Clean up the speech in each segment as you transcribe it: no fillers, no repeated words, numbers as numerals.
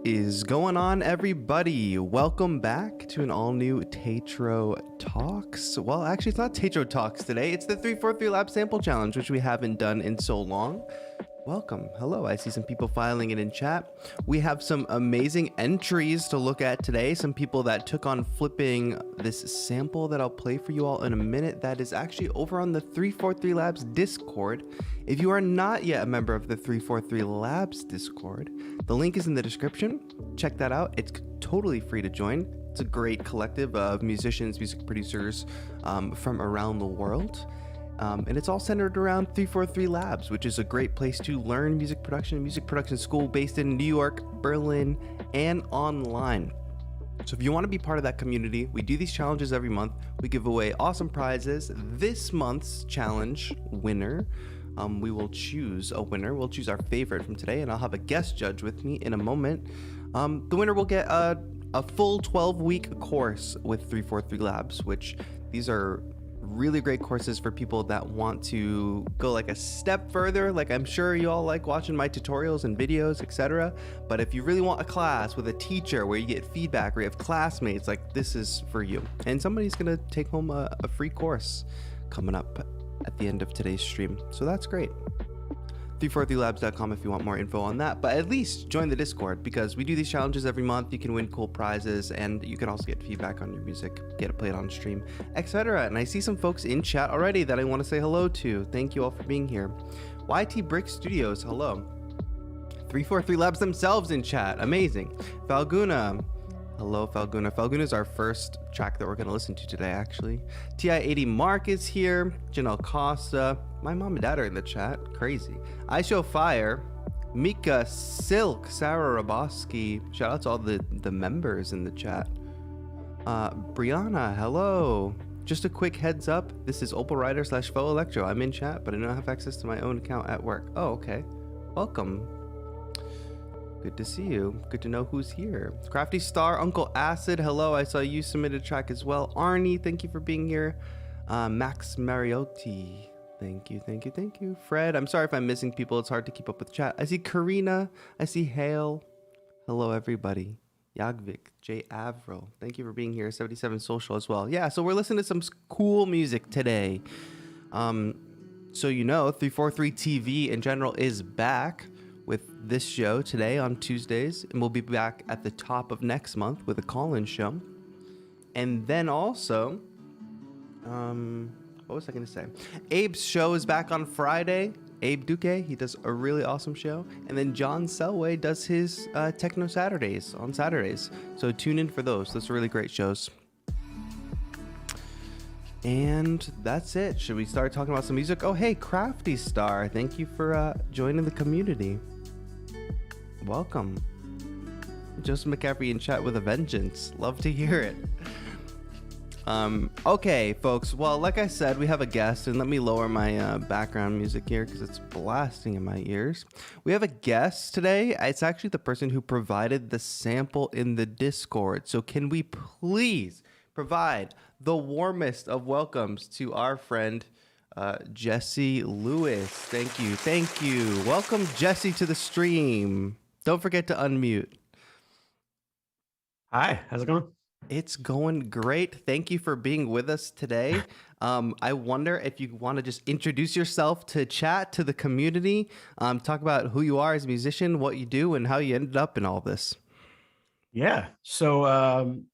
is going on, everybody? Welcome back to an all-new Tetro Talks. Well, actually, it's not Tetro Talks today. It's the 343 Lab Sample Challenge, which we haven't done in so long. Welcome. Hello. I see some people filing it in chat. We have some amazing entries to look at today. Some people that took on flipping this sample that I'll play for you all in a minute. That is actually over on the 343 Labs Discord. If you are not yet a member of the 343 Labs Discord, the link is in the description. Check that out. It's totally free to join. It's a great collective of musicians, music producers from around the world. And it's all centered around 343 Labs, which is a great place to learn music production school based in New York, Berlin, and online. So if you want to be part of that community, we do these challenges every month. We give away awesome prizes. This month's challenge winner, we will choose a winner. We'll choose our favorite from today, and I'll have a guest judge with me in a moment. The winner will get a full 12-week course with 343 Labs, which these are really great courses for people that want to go like a step further. Like, I'm sure you all like watching my tutorials and videos, etc. But if you really want a class with a teacher where you get feedback, where you have classmates, like, this is for you. And somebody's gonna take home a free course coming up at the end of today's stream. So that's great. 343labs.com if you want more info on that, but at least join the Discord because we do these challenges every month. You can win cool prizes and you can also get feedback on your music, get it played on stream, etc. And I see some folks in chat already that I want to say hello to. Thank you all for being here. YT Brick Studios, hello. 343 Labs themselves in chat, amazing. Falguna, hello Falguna. Falguna is our first track that we're going to listen to today, actually. TI-80 Mark is here. Janelle Costa. My mom and dad are in the chat. Crazy. I Show Fire. Mika Silk. Sarah Roboski. Shout out to all the members in the chat. Brianna, hello. Just a quick heads up. This is Opal Rider / Faux Electro. I'm in chat, but I don't have access to my own account at work. Oh, okay. Welcome. Good to see you. Good to know who's here. Crafty Star, Uncle Acid, hello. I saw you submitted a track as well. Arnie, thank you for being here. Max Mariotti, thank you. Fred, I'm sorry if I'm missing people. It's hard to keep up with chat. I see Karina. I see Hale. Hello, everybody. Yagvik, J. Avril, thank you for being here. 77 Social as well. Yeah, so we're listening to some cool music today. So you know, 343 TV in general is back with this show today on Tuesdays, and we'll be back at the top of next month with a call-in show. And then also, what was I gonna say? Abe's show is back on Friday. Abe Duque, he does a really awesome show. And then John Selway does his Techno Saturdays on Saturdays. So tune in for those. Those are really great shows. And that's it. Should we start talking about some music? Oh, hey, Crafty Star. Thank you for joining the community. Welcome. Joseph McCaffrey in chat with a vengeance. Love to hear it. Okay, folks. Well, like I said, we have a guest, and let me lower my background music here because it's blasting in my ears. We have a guest today. It's actually the person who provided the sample in the Discord. So can we please provide the warmest of welcomes to our friend Jesse Lewis? Thank you. Welcome, Jesse, to the stream. Don't forget to unmute. Hi, how's it going? It's going great. Thank you for being with us today. I wonder if you want to just introduce yourself to chat, to the community, talk about who you are as a musician, what you do, and how you ended up in all this. Yeah. So, I'm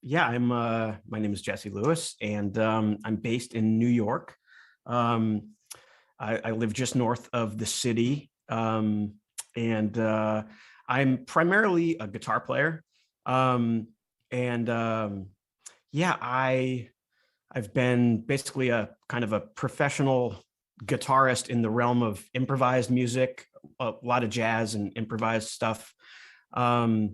my name is Jesse Lewis, and I'm based in New York. I live just north of the city, and I'm primarily a guitar player. I've been basically a kind of a professional guitarist in the realm of improvised music, a lot of jazz and improvised stuff. I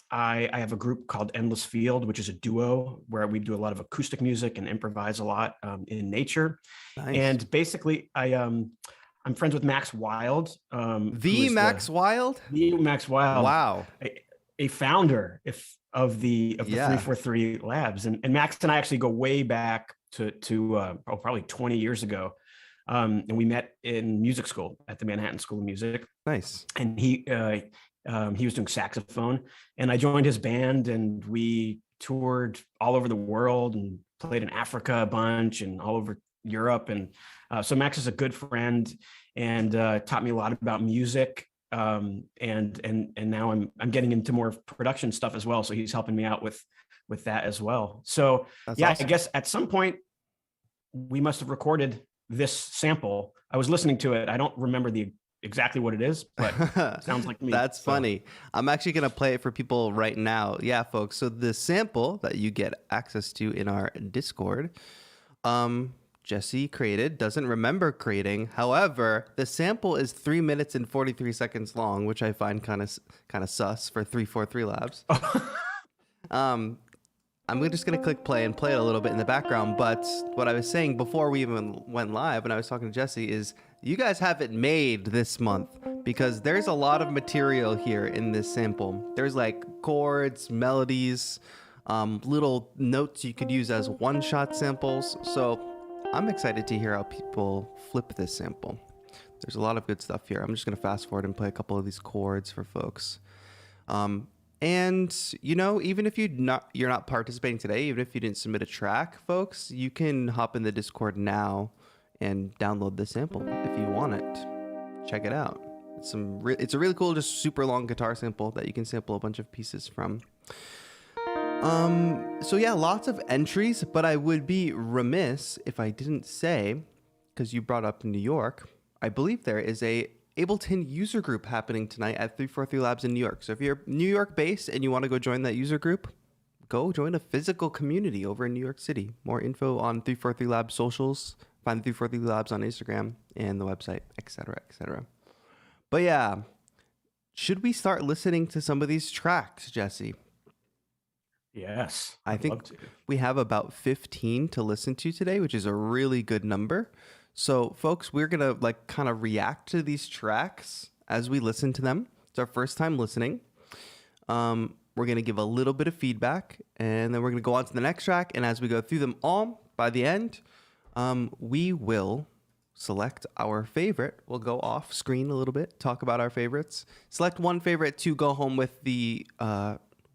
have a group called Endless Field, which is a duo where we do a lot of acoustic music and improvise a lot in nature. Nice. And basically, I'm friends with Max Wild. The Max Wild? Wow. A founder of the 343 Labs. And Max and I actually go way back to probably 20 years ago. And we met in music school at the Manhattan School of Music. Nice. And he He was doing saxophone, and I joined his band, and we toured all over the world and played in Africa a bunch and all over Europe. And so Max is a good friend and taught me a lot about music. And now I'm getting into more production stuff as well. So he's helping me out with that as well. So That's awesome. I guess at some point we must have recorded this sample. I was listening to it. I don't remember exactly what it is, but it sounds like me. That's funny. I'm actually going to play it for people right now. Yeah, folks. So the sample that you get access to in our Discord, Jesse created, doesn't remember creating. However, the sample is 3 minutes and 43 seconds long, which I find kind of sus for 343 Labs. I'm just going to click play and play it a little bit in the background. But what I was saying before we even went live, when I was talking to Jesse, is you guys have it made this month because there's a lot of material here in this sample. There's like chords, melodies, little notes you could use as one-shot samples. So I'm excited to hear how people flip this sample. There's a lot of good stuff here. I'm just going to fast forward and play a couple of these chords for folks. And, you know, even if you're not participating today, even if you didn't submit a track, folks, you can hop in the Discord now and download the sample if you want it. Check it out. It's a really cool, just super long guitar sample that you can sample a bunch of pieces from. So yeah, lots of entries, but I would be remiss if I didn't say, because you brought up New York, I believe there is a Ableton user group happening tonight at 343 Labs in New York. So if you're New York based and you want to go join that user group, go join a physical community over in New York City. More info on 343 Labs socials. Find 343 Labs on Instagram and the website, etc., etc. But yeah, should we start listening to some of these tracks, Jesse? Yes, I think we have about 15 to listen to today, which is a really good number. So folks, we're going to kind of react to these tracks as we listen to them. It's our first time listening. We're going to give a little bit of feedback and then we're going to go on to the next track. And as we go through them all, by the end, we will select our favorite. We'll go off screen a little bit, talk about our favorites, select one favorite to go home with the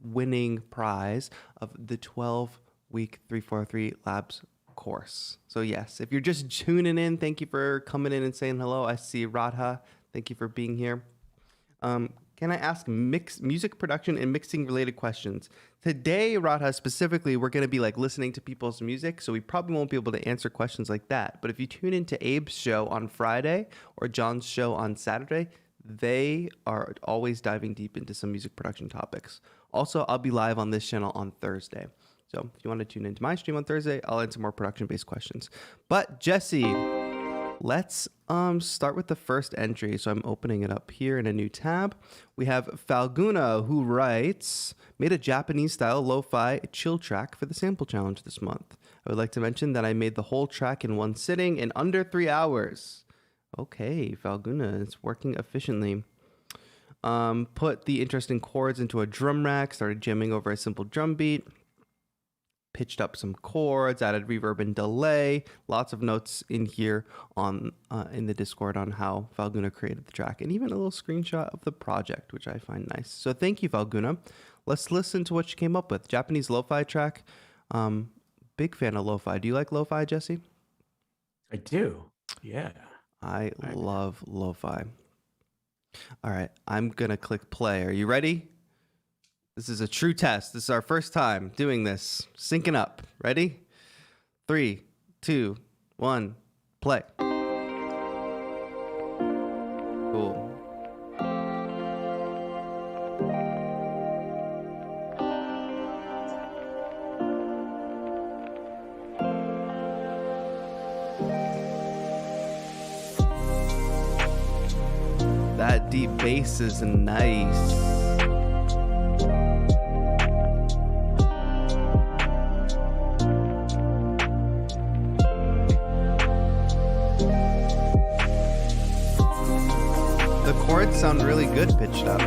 winning prize of the 12-week 343 Labs course. So yes, if you're just tuning in, thank you for coming in and saying hello. I see Radha. Thank you for being here. Can I ask music production and mixing related questions? Today, Radha, specifically, we're going to be listening to people's music, so we probably won't be able to answer questions like that. But if you tune into Abe's show on Friday or John's show on Saturday, they are always diving deep into some music production topics. Also, I'll be live on this channel on Thursday. So if you want to tune into my stream on Thursday, I'll answer more production-based questions. But Jesse, let's start with the first entry. So I'm opening it up here in a new tab. We have Falguna, who writes, made a Japanese-style lo-fi chill track for the sample challenge this month. I would like to mention that I made the whole track in one sitting in under 3 hours. Okay, Falguna, it's working efficiently. Put the interesting chords into a drum rack, started jamming over a simple drum beat. Pitched up some chords, added reverb and delay. Lots of notes in here on in the Discord on how Falguna created the track, and even a little screenshot of the project, which I find nice. So thank you, Falguna. Let's listen to what you came up with. Japanese lo-fi track. Big fan of lo-fi. Do you like lo-fi, Jesse? I do. Yeah. I love lo-fi. All right, I'm gonna click play. Are you ready? This is a true test. This is our first time doing this. Syncing up. Ready? 3, 2, 1, play. Cool. That deep bass is nice. The chords sound really good pitched up.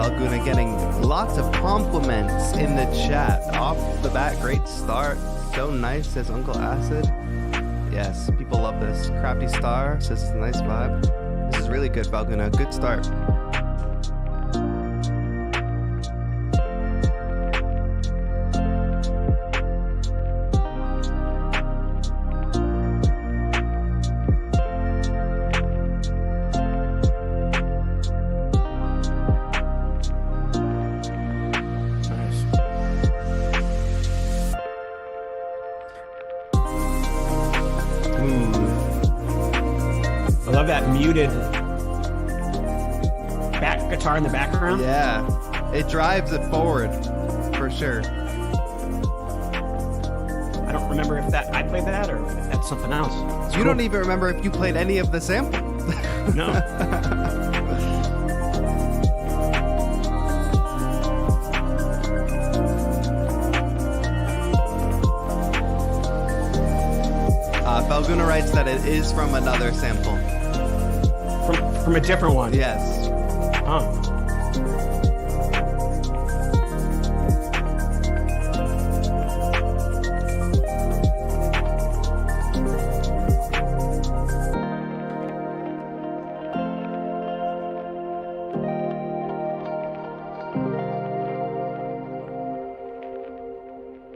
Falguna getting lots of compliments in the chat. Off the bat, great start. So nice, says Uncle Acid. Yes, people love this. Crafty Star says it's a nice vibe. This is really good, Falguna. Good start. Muted back guitar in the background. Yeah, it drives it forward for sure. I don't remember if that I played that or if that's something else. It's you cool. Don't even remember if you played any of the sample. No. Falguna writes that it is from another sample. From a different one? Yes. Oh.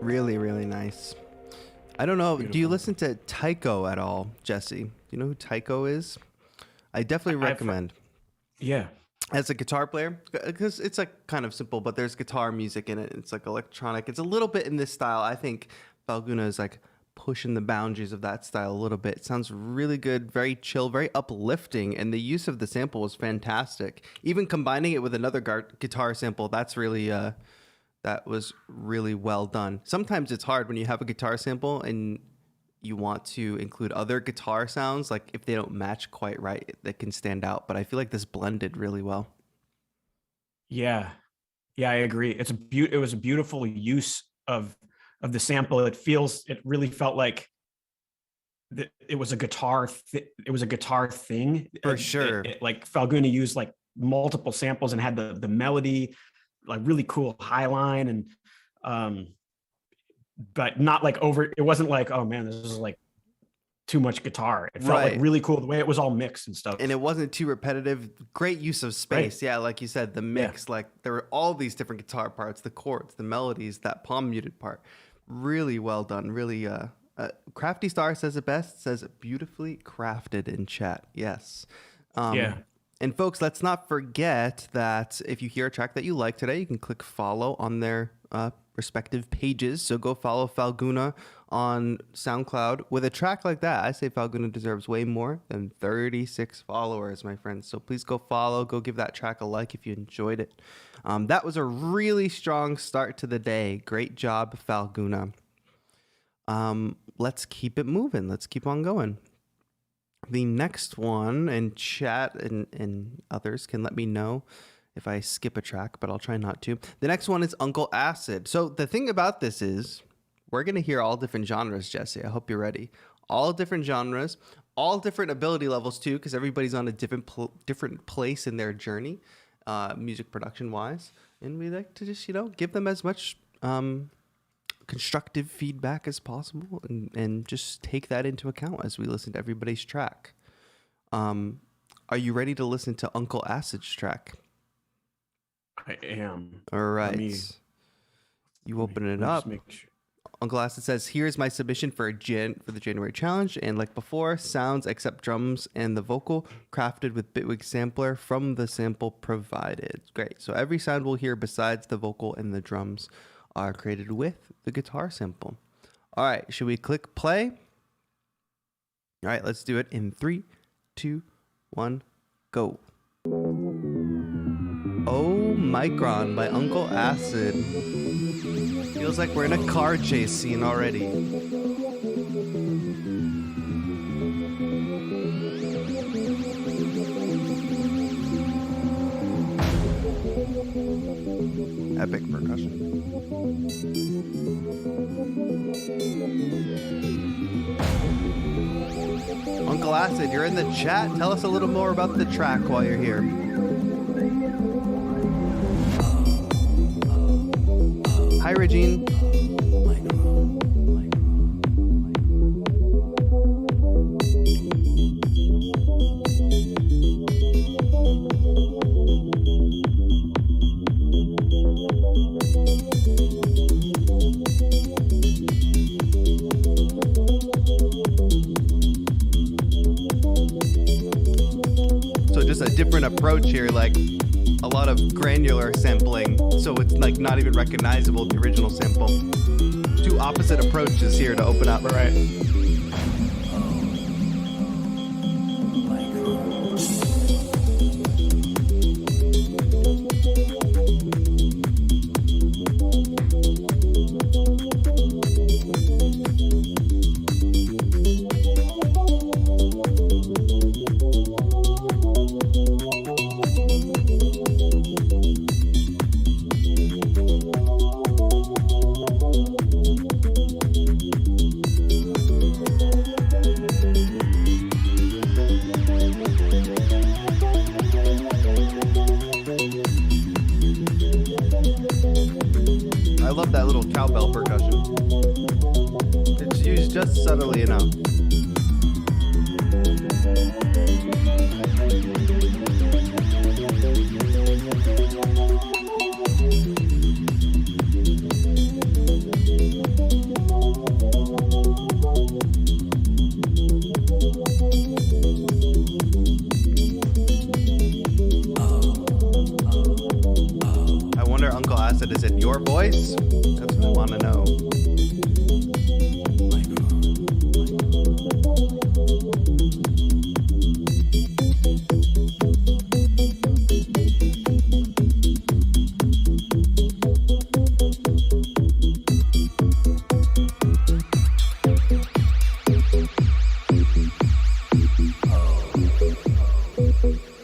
Really, really nice. I don't know. Beautiful. Do you listen to Tycho at all, Jesse? Do you know who Tycho is? I definitely recommend. Yeah. As a guitar player, because it's like kind of simple, but there's guitar music in it. It's like electronic. It's a little bit in this style. I think Falguna is like pushing the boundaries of that style a little bit. It sounds really good, very chill, very uplifting, and the use of the sample was fantastic. Even combining it with another guitar sample, that's really that was really well done. Sometimes it's hard when you have a guitar sample and you want to include other guitar sounds, like if they don't match quite right, that can stand out. But I feel like this blended really well. Yeah, I agree. It was a beautiful use of the sample. It really felt like it was a guitar. It was a guitar thing For sure. Like Falguna used like multiple samples and had the melody, like really cool high line and but not like over. It wasn't like, oh man, this is like too much guitar. It felt like really cool the way it was all mixed and stuff. And it wasn't too repetitive. Great use of space. Right. Yeah, like you said, the mix, like there were all these different guitar parts, the chords, the melodies, that palm muted part. Really well done. Really Crafty Star says it best, says beautifully crafted in chat. Yes. Yeah. And folks, let's not forget that if you hear a track that you like today, you can click follow on their respective pages. So go follow Falguna on SoundCloud. With a track like that, I say Falguna deserves way more than 36 followers, my friends. So please go follow, go give that track a like if you enjoyed it. That was a really strong start to the day. Great job, Falguna. Let's keep it moving. Let's keep on going. The next one, and chat and others can let me know if I skip a track, but I'll try not to. The next one is Uncle Acid. So the thing about this is we're going to hear all different genres, Jesse. I hope you're ready. All different genres, all different ability levels too, because everybody's on a different place in their journey, music production wise. And we like to just, give them as much constructive feedback as possible and just take that into account as we listen to everybody's track. Are you ready to listen to Uncle Acid's track? I am. All right. You open it up. Sure. Uncle Acid says, here's my submission for the January challenge. And like before, sounds except drums and the vocal crafted with Bitwig sampler from the sample provided. Great. So every sound we'll hear besides the vocal and the drums are created with the guitar sample. All right. Should we click play? All right. Let's do it in 3, 2, 1, go. Oh, Micron by Uncle Acid. Feels like we're in a car chase scene already. Epic percussion. Uncle Acid, you're in the chat. Tell us a little more about the track while you're here. Hi, Regine. A different approach here, like a lot of granular sampling, so it's like not even recognizable, the original sample. Two opposite approaches here to open up. Right. Cowbell percussion. It's used just subtly enough. I wonder, Uncle Acid, is it your voice? That's what I want to know.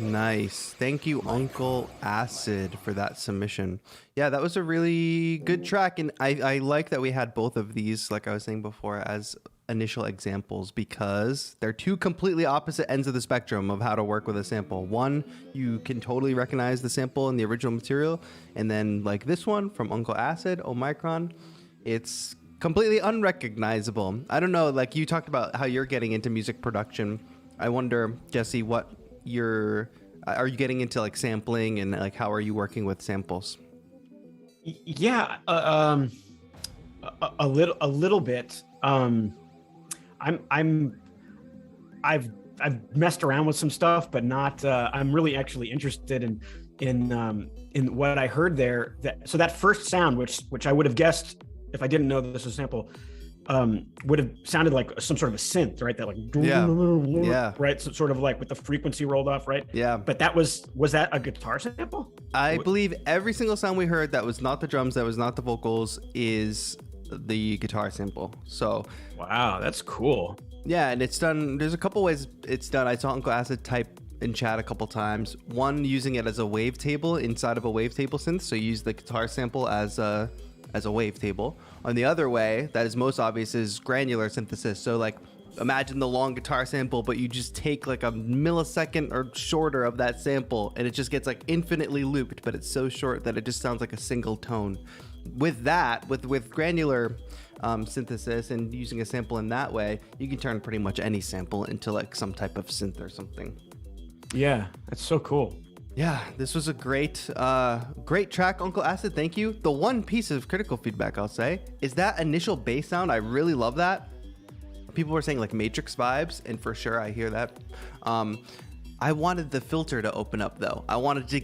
Nice. Thank you, Uncle Acid, for that submission. Yeah, that was a really good track. And I like that we had both of these, like I was saying before, as initial examples, because they're two completely opposite ends of the spectrum of how to work with a sample. One, you can totally recognize the sample in the original material. And then like this one from Uncle Acid, Omicron, it's completely unrecognizable. I don't know, like you talked about how you're getting into music production. I wonder, Jesse, what are you getting into like sampling, and like how are you working with samples? Yeah, a little bit. I've messed around with some stuff, but not. I'm really actually interested in what I heard there. So that first sound, which I would have guessed if I didn't know that this was a sample, would have sounded like some sort of a synth, right? That like, yeah, right? So sort of like with the frequency rolled off, right? Yeah. But that was that a guitar sample? I believe every single sound we heard that was not the drums, that was not the vocals, is the guitar sample. So wow, that's cool. Yeah, and it's done. There's a couple ways it's done. I saw Uncle Acid type in chat a couple times. One, using it as a wavetable inside of a wavetable synth. So you use the guitar sample as a wavetable. On the other way, that is most obvious, is granular synthesis. So like imagine the long guitar sample, but you just take like a millisecond or shorter of that sample, and it just gets like infinitely looped, but it's so short that it just sounds like a single tone. With that, with granular synthesis and using a sample in that way, you can turn pretty much any sample into like some type of synth or something. Yeah, that's so cool. Yeah, this was a great track, Uncle Acid. Thank you. The one piece of critical feedback I'll say is that initial bass sound. I really love that. People were saying like Matrix vibes, and for sure I hear that. I wanted the filter to open up though. I wanted to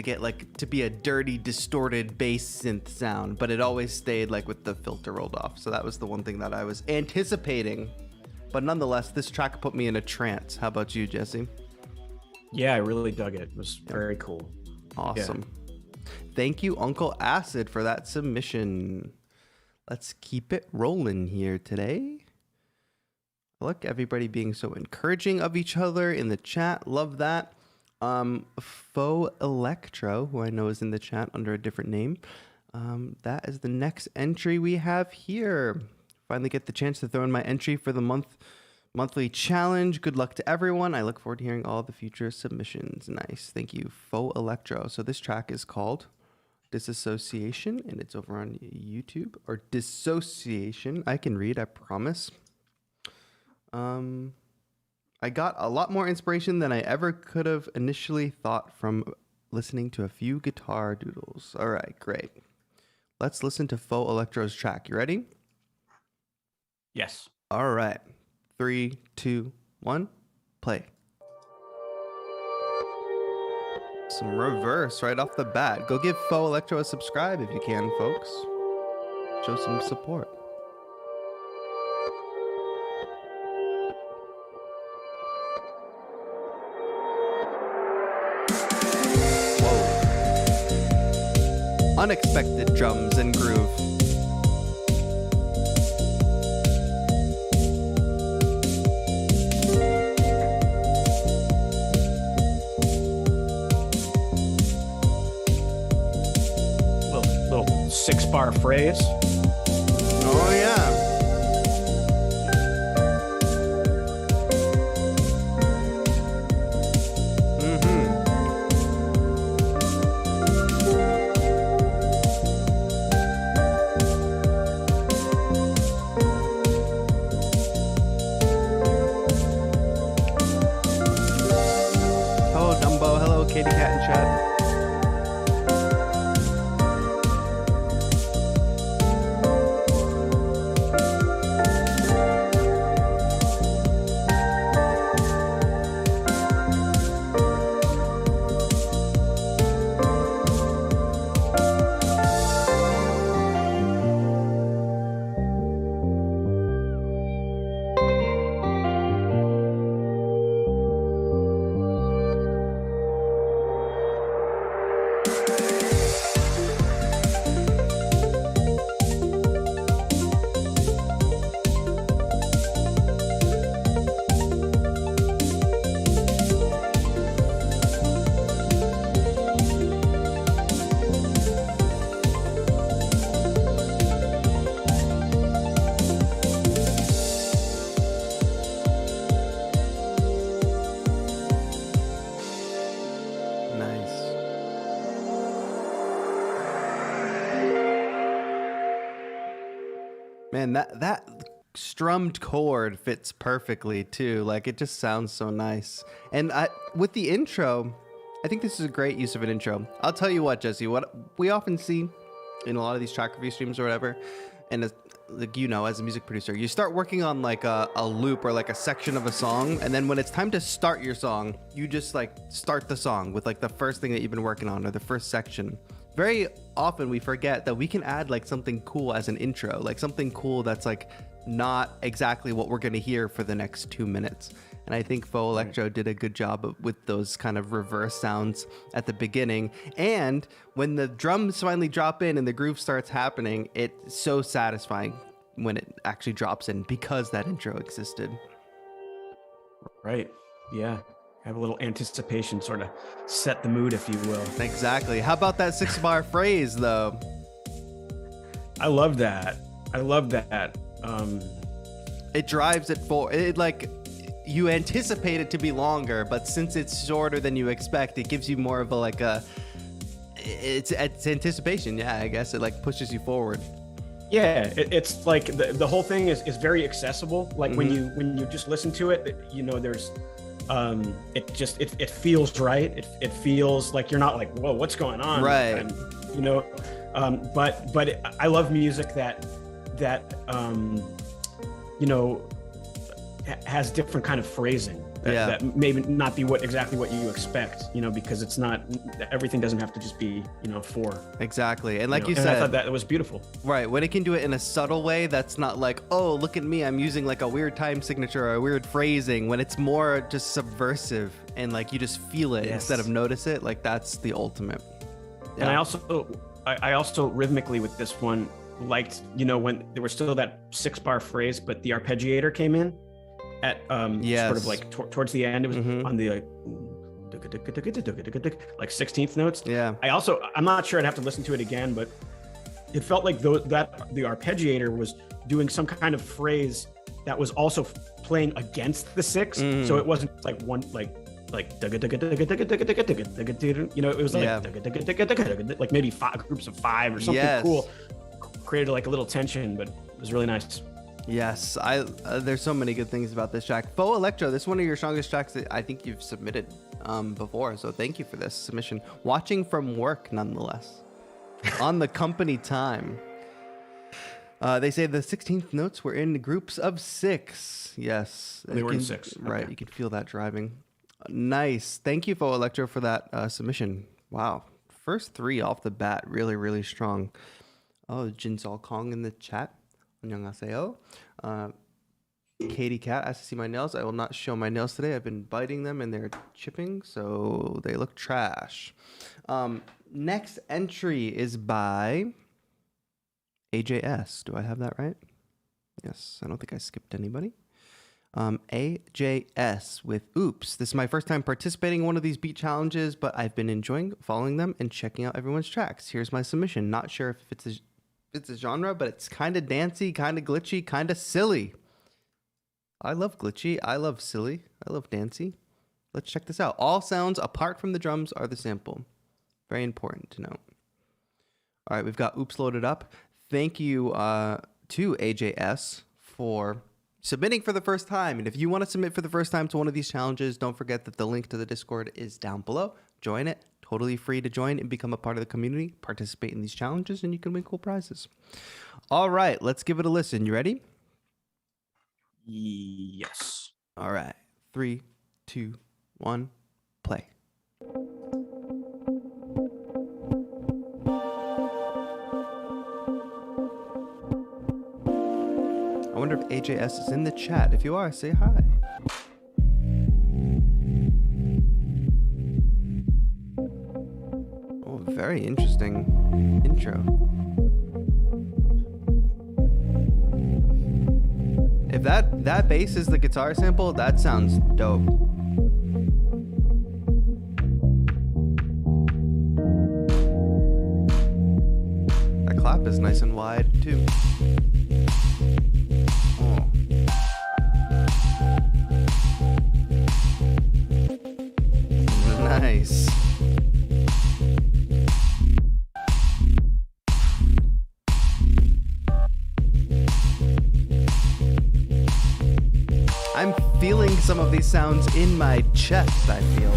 get like to be a dirty, distorted bass synth sound, but it always stayed like with the filter rolled off. So that was the one thing that I was anticipating. But nonetheless, this track put me in a trance. How about you, Jesse? Yeah, I really dug it. It was very cool. Awesome. Yeah. Thank you, Uncle Acid, for that submission. Let's keep it rolling here today. Look, everybody being so encouraging of each other in the chat. Love that. Faux Electro, who I know is in the chat under a different name. That is the next entry we have here. Finally get the chance to throw in my entry for the monthly challenge. Good luck to everyone. I look forward to hearing all the future submissions. Nice. Thank you, Faux Electro. So this track is called Disassociation, and it's over on YouTube. Or Dissociation. I can read, I promise. I got a lot more inspiration than I ever could have initially thought from listening to a few guitar doodles. All right, great. Let's listen to Faux Electro's track. You ready? Yes. All right. 3, 2, 1, play. Some reverse right off the bat. Go give Faux Electro a subscribe if you can, folks. Show some support. Whoa. Unexpected drums and groove. Little 6-bar phrase. Oh yeah. Hello Dumbo, hello Katie Cat and Chad. Man, that strummed chord fits perfectly too. Like it just sounds so nice. And with the intro, I think this is a great use of an intro. I'll tell you what, Jesse, what we often see in a lot of these track review streams or whatever, and as, like, you know, as a music producer, you start working on like a loop or like a section of a song, and then when it's time to start your song, you just like start the song with like the first thing that you've been working on or the first section. Very often we forget that we can add like something cool as an intro, like something cool that's like not exactly what we're going to hear for the next 2 minutes. And I think Faux Electro did a good job with those kind of reverse sounds at the beginning. And when the drums finally drop in and the groove starts happening, it's so satisfying when it actually drops in because that intro existed. Right. Yeah. Have a little anticipation, sort of set the mood, if you will. Exactly. How about that 6-bar phrase, though? I love that. I love that. It drives it forward. It like you anticipate it to be longer, but since it's shorter than you expect, it gives you more of a like a. It's anticipation. Yeah, I guess it like pushes you forward. Yeah, it's like the whole thing is very accessible. Like when you just listen to it, you know, there's. It feels right. It feels like you're not like, whoa, what's going on? Right. And, you know, but I love music that you know, has different kind of phrasing that may not be exactly what you expect, you know, because it's not, everything doesn't have to just be, you know, 4. Exactly. And like you said, I thought that was beautiful. Right. When it can do it in a subtle way, that's not like, oh, look at me, I'm using like a weird time signature or a weird phrasing. When it's more just subversive and like you just feel it instead of notice it, like that's the ultimate. Yeah. And I also rhythmically with this one liked, you know, when there was still that 6-bar phrase, but the arpeggiator came in at sort of like towards the end. It was on the like 16th notes. Yeah. I'm not sure, I'd have to listen to it again, but it felt like that the arpeggiator was doing some kind of phrase that was also playing against the 6. So it wasn't like one, like like you know, it was like maybe groups of 5 or something cool. Created like a little tension, but it was really nice. Yes, there's so many good things about this track. Faux Electro, this is one of your strongest tracks that I think you've submitted before, so thank you for this submission. Watching from work, nonetheless. On the company time. They say the 16th notes were in groups of 6. Yes. They were in 6. Right, okay. You can feel that driving. Nice. Thank you, Faux Electro, for that submission. Wow. First 3 off the bat, really, really strong. Oh, Jinsol Kong in the chat. 안녕하세요. Katie Cat asked to see my nails. I will not show my nails today. I've been biting them and they're chipping, so they look trash. Next entry is by AJS. Do I have that right? Yes, I don't think I skipped anybody. AJS with Oops. This is my first time participating in one of these beat challenges, but I've been enjoying following them and checking out everyone's tracks. Here's my submission. Not sure if it's a genre, but it's kind of dancey, kind of glitchy, kind of silly. I love glitchy. I love silly. I love dancey. Let's check this out. All sounds apart from the drums are the sample. Very important to note. All right, we've got Oops loaded up. Thank you to AJS for submitting for the first time. And if you want to submit for the first time to one of these challenges, don't forget that the link to the Discord is down below. Join it. Totally free to join and become a part of the community. Participate in these challenges and you can win cool prizes. All right, let's give it a listen. You ready? Yes. All right. 3, 2, 1, play. I wonder if AJS is in the chat. If you are, say hi. Oh, very interesting intro. If that bass is the guitar sample, that sounds dope. That clap is nice and wide too. Oh. Nice. I'm feeling some of these sounds in my chest, I feel.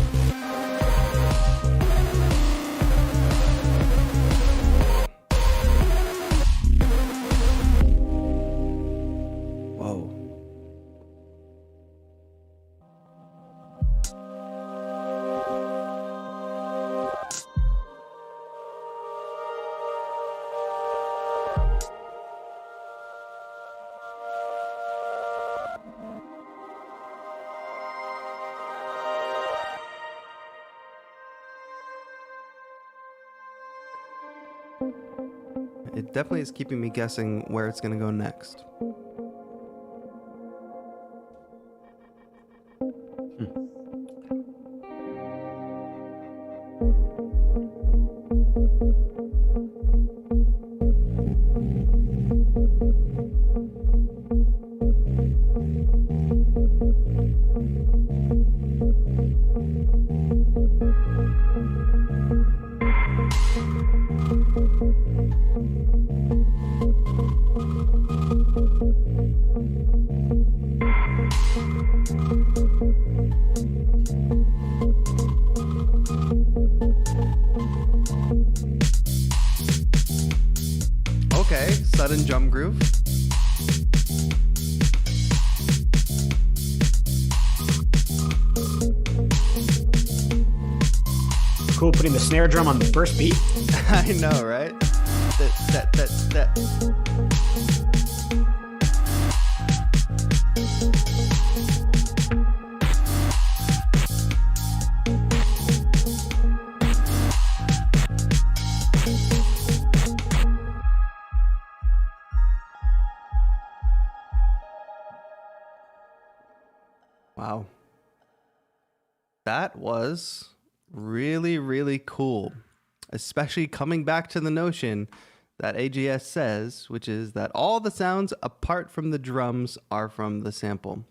Whoa. It definitely is keeping me guessing where it's going to go next. Okay, sudden drum groove. Cool putting the snare drum on the first beat. I know, right? That. Wow. That was really, really cool. Especially coming back to the notion that AGS says, which is that all the sounds apart from the drums are from the sample.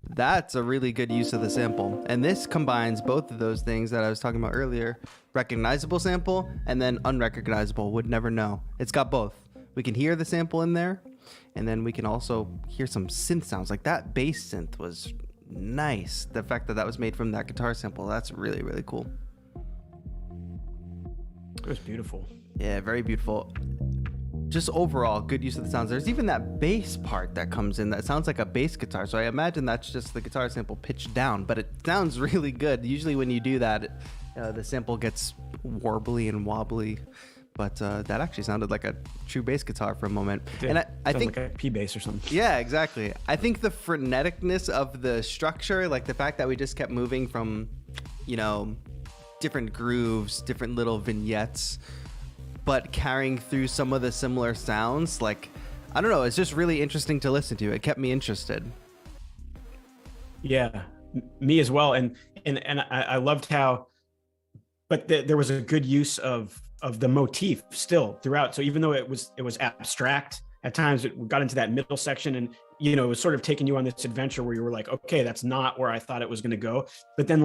That's a really good use of the sample. And this combines both of those things that I was talking about earlier. Recognizable sample and then unrecognizable, would never know. It's got both. We can hear the sample in there, and then we can also hear some synth sounds. Like that bass synth was nice. The fact that that was made from that guitar sample, that's really, really cool. It was beautiful. Yeah, very beautiful. Just overall, good use of the sounds. There's even that bass part that comes in that sounds like a bass guitar. So I imagine that's just the guitar sample pitched down, but it sounds really good. Usually when you do that, the sample gets warbly and wobbly, but that actually sounded like a true bass guitar for a moment. And I think like a P bass or something. Yeah, exactly. I think the freneticness of the structure, like the fact that we just kept moving from, different grooves, different little vignettes, but carrying through some of the similar sounds, like, I don't know, it's just really interesting to listen to. It kept me interested. Yeah, me as well. And I loved how, but there was a good use of the motif still throughout. So even though it was abstract, at times it got into that middle section, and it was sort of taking you on this adventure where you were like, okay, that's not where I thought it was going to go. But then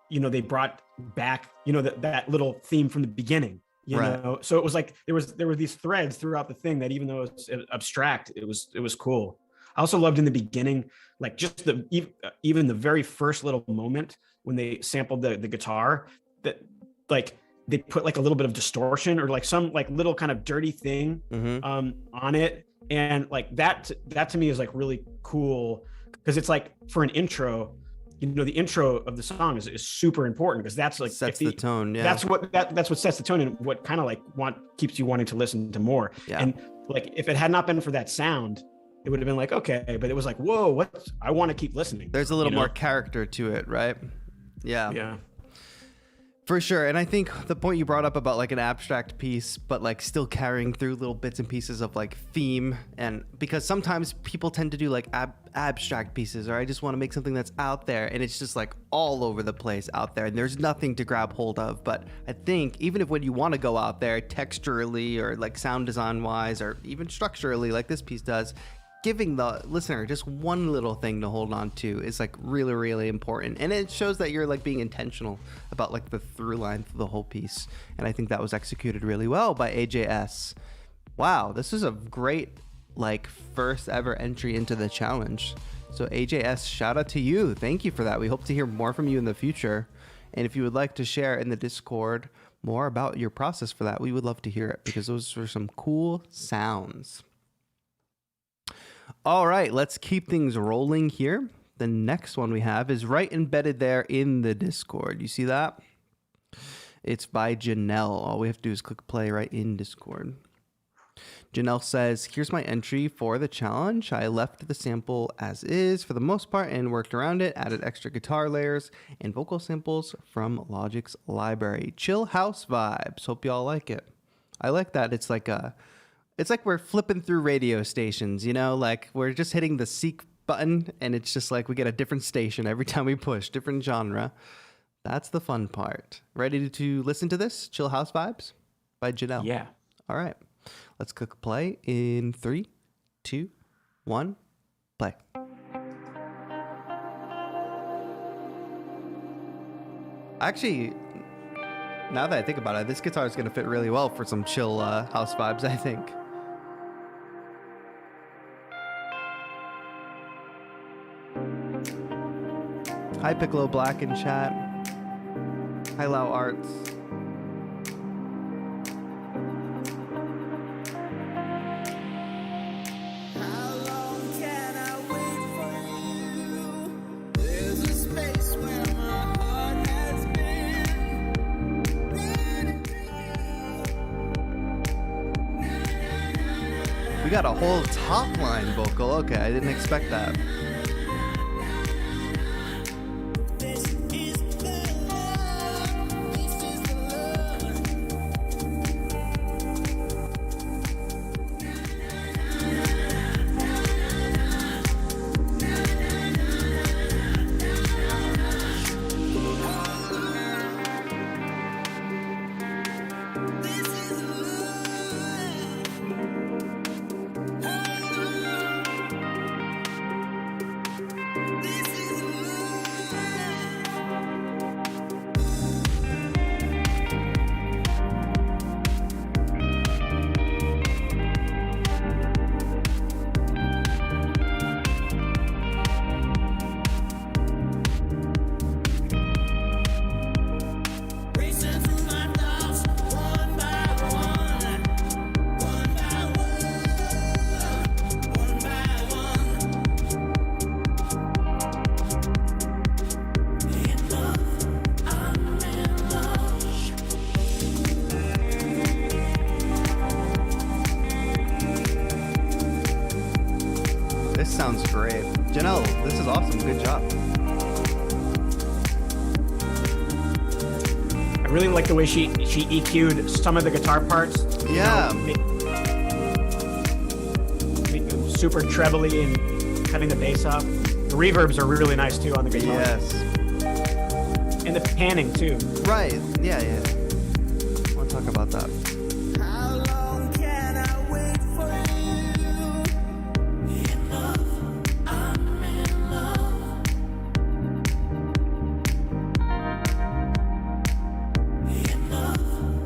they brought back, that little theme from the beginning, know? So it was like, there were these threads throughout the thing that even though it's abstract, it was cool. I also loved in the beginning, like just even the very first little moment when they sampled the guitar, that like they put like a little bit of distortion or like some like little kind of dirty thing on it. And like that to me is like really cool, because it's like for an intro, the intro of the song is super important, because that's like sets the tone. Yeah, that's what sets the tone, and what kind of like keeps you wanting to listen to more. Yeah. And like if it had not been for that sound, it would have been like, okay, but it was like, whoa, I want to keep listening. There's a little more character to it, right? Yeah, for sure. And I think the point you brought up about like an abstract piece, but like still carrying through little bits and pieces of like theme, and because sometimes people tend to do like abstract pieces, or I just want to make something that's out there, and it's just like all over the place out there, and there's nothing to grab hold of. But I think even if when you want to go out there texturally or like sound design wise, or even structurally like this piece does, giving the listener just one little thing to hold on to is like really, really important. And it shows that you're like being intentional about like the through line through the whole piece. And I think that was executed really well by AJS. Wow, this is a great like first ever entry into the challenge. So AJS, shout out to you. Thank you for that. We hope to hear more from you in the future. And if you would like to share in the Discord more about your process for that, we would love to hear it, because those were some cool sounds. All right, let's keep things rolling here. The next one we have is right embedded there in the Discord. You see that? It's by Janelle. All we have to do is click play right in Discord. Janelle says, here's my entry for the challenge. I left the sample as is for the most part and worked around it, added extra guitar layers and vocal samples from Logic's library. Chill house vibes. Hope y'all like it. I like that. It's like we're flipping through radio stations, like we're just hitting the seek button, and it's just like we get a different station every time we push, different genre. That's the fun part. Ready to listen to this? Chill House Vibes by Janelle. Yeah. All right. Let's click play in 3, 2, 1, play. Actually, now that I think about it, this guitar is going to fit really well for some chill house vibes, I think. Hi, Piccolo Black in chat. Hi, Lau Arts. We got a whole top line vocal. Okay, I didn't expect that. sounds great. Janelle, this is awesome. Good job. I really like the way she EQ'd some of the guitar parts. Yeah. Make them super trebly and cutting the bass off. The reverbs are really nice too on the guitar. Yes. And the panning too. Right. Yeah. I want to talk about that.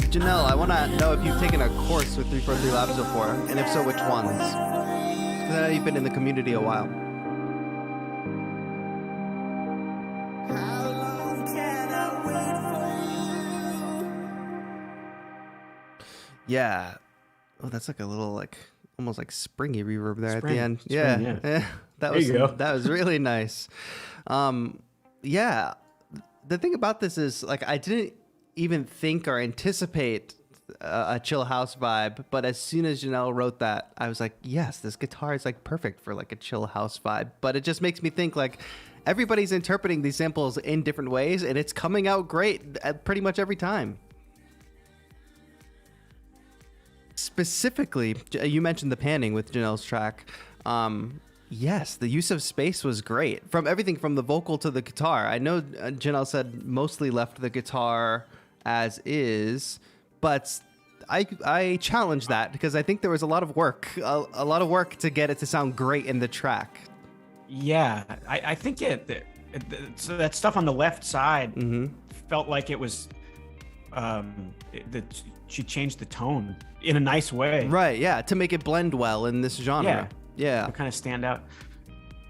Janelle, I want to know if you've taken a course with 343 Labs before, and if so, which ones? Because I know you've been in the community a while. Yeah. Oh, that's like a little, like, almost like springy reverb there at the end. Yeah. That was really nice. Yeah. The thing about this is, like, I didn't even think or anticipate a chill house vibe, but as soon as Janelle wrote that, I was like, yes, this guitar is like perfect for like a chill house vibe. But it just makes me think like everybody's interpreting these samples in different ways, and it's coming out great pretty much every time. Specifically, you mentioned the panning with Janelle's track. Yes, the use of space was great. From everything from the vocal to the guitar. I know Janelle said mostly left the guitar as is, but I challenge that because I think there was a lot of work, a lot of work to get it to sound great in the track. Yeah, I think so that stuff on the left side felt like it was she changed the tone in a nice way. Right, yeah, to make it blend well in this genre. Yeah. To kind of stand out.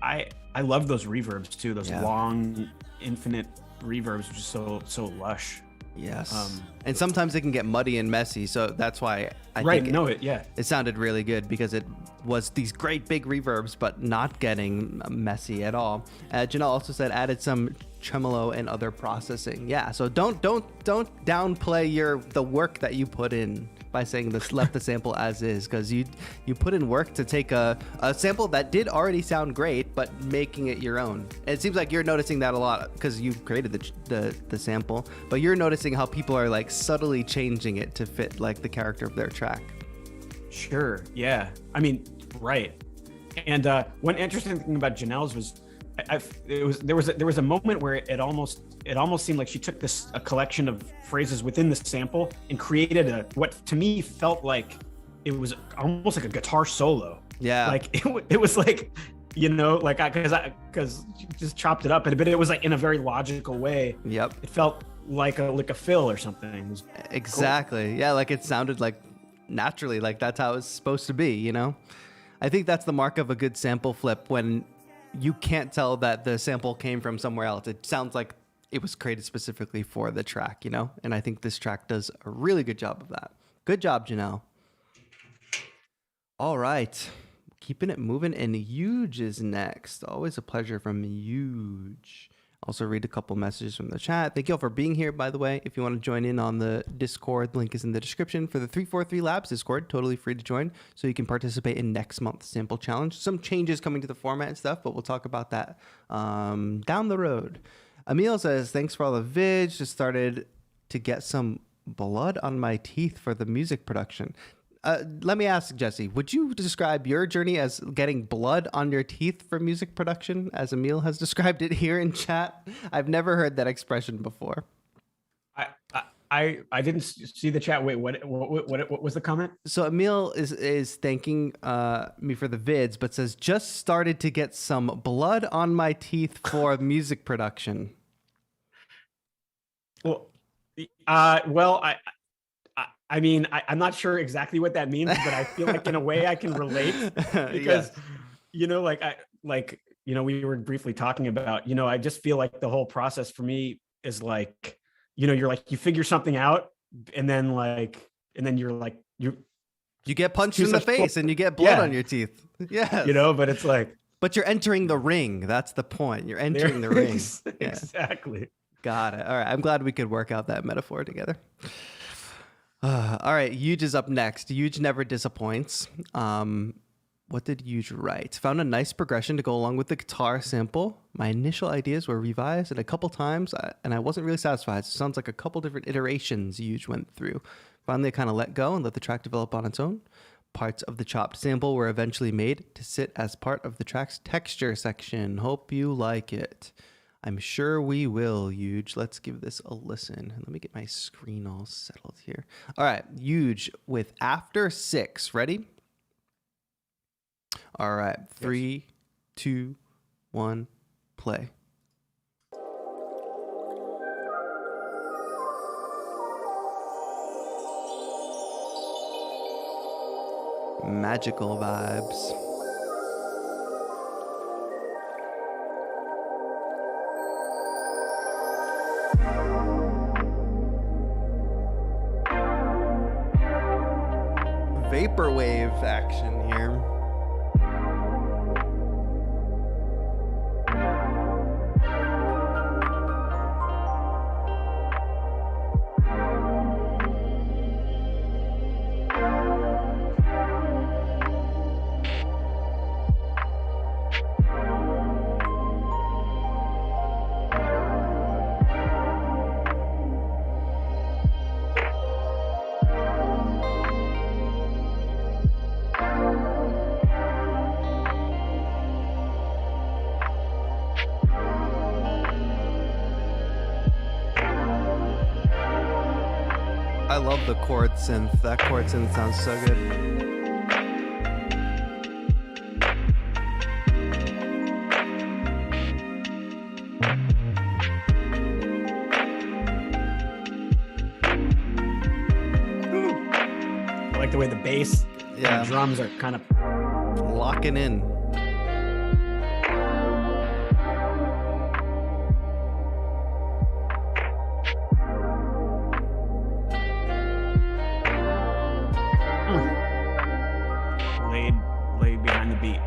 I love those reverbs too, those long, infinite reverbs, just so lush. Yes. And sometimes it can get muddy and messy, so that's why I think it sounded really good because it was these great big reverbs, but not getting messy at all. Janelle also said added some tremolo and other processing. Yeah. So don't downplay the work that you put in by saying this left the sample as is, because you put in work to take a sample that did already sound great, but making it your own. And it seems like you're noticing that a lot because you created the sample, but you're noticing how people are like subtly changing it to fit like the character of their track. Sure. Yeah. I mean, right. And one interesting thing about Janelle's was there was a moment where it almost seemed like she took a collection of phrases within the sample and created what to me felt like it was almost like a guitar solo. Yeah, like it was like, you know, like because she just chopped it up, but it was like in a very logical way. Yep, it felt like a fill or something. Exactly. Cool. Yeah, like it sounded like naturally, like that's how it's supposed to be. You know, I think that's the mark of a good sample flip when you can't tell that the sample came from somewhere else. It sounds like it was created specifically for the track, you know? And I think this track does a really good job of that. Good job, Janelle. All right. Keeping it moving, and Huge is next. Always a pleasure from Huge. Also read a couple messages from the chat. Thank you all for being here, by the way. If you want to join in on the Discord, link is in the description for the 343 Labs Discord. Totally free to join, so you can participate in next month's sample challenge. Some changes coming to the format and stuff, but we'll talk about that down the road. Emil says, thanks for all the vids. Just started to get some blood on my teeth for the music production. Let me ask, Jesse, would you describe your journey as getting blood on your teeth for music production, as Emil has described it here in chat? I've never heard that expression before. I didn't see the chat. Wait, what was the comment? So Emil is thanking me for the vids, but says, just started to get some blood on my teeth for music production. I mean, I'm not sure exactly what that means, but I feel like in a way I can relate because, you know, we were briefly talking about, you know, I just feel like the whole process for me is like, you know, you figure something out and then you get punched in the face and you get blood on your teeth. Yeah. You know, but it's like, but you're entering the ring. That's the point. You're entering the ring. Exactly. Got it. All right. I'm glad we could work out that metaphor together. All right, Huge is up next. Huge never disappoints. What did Huge write? Found a nice progression to go along with the guitar sample. My initial ideas were revised a couple times, and I wasn't really satisfied. So it sounds like a couple different iterations Huge went through. Finally, I kind of let go and let the track develop on its own. Parts of the chopped sample were eventually made to sit as part of the track's texture section. Hope you like it. I'm sure we will, Huge. Let's give this a listen. Let me get my screen all settled here. All right, Huge with After 6. Ready? All right, 3, 2, 1, play. Magical vibes. Vaporwave action here. I love the chord synth. That chord synth sounds so good. I like the way the bass Yeah. and drums are kind of Locking in. laid behind the beat.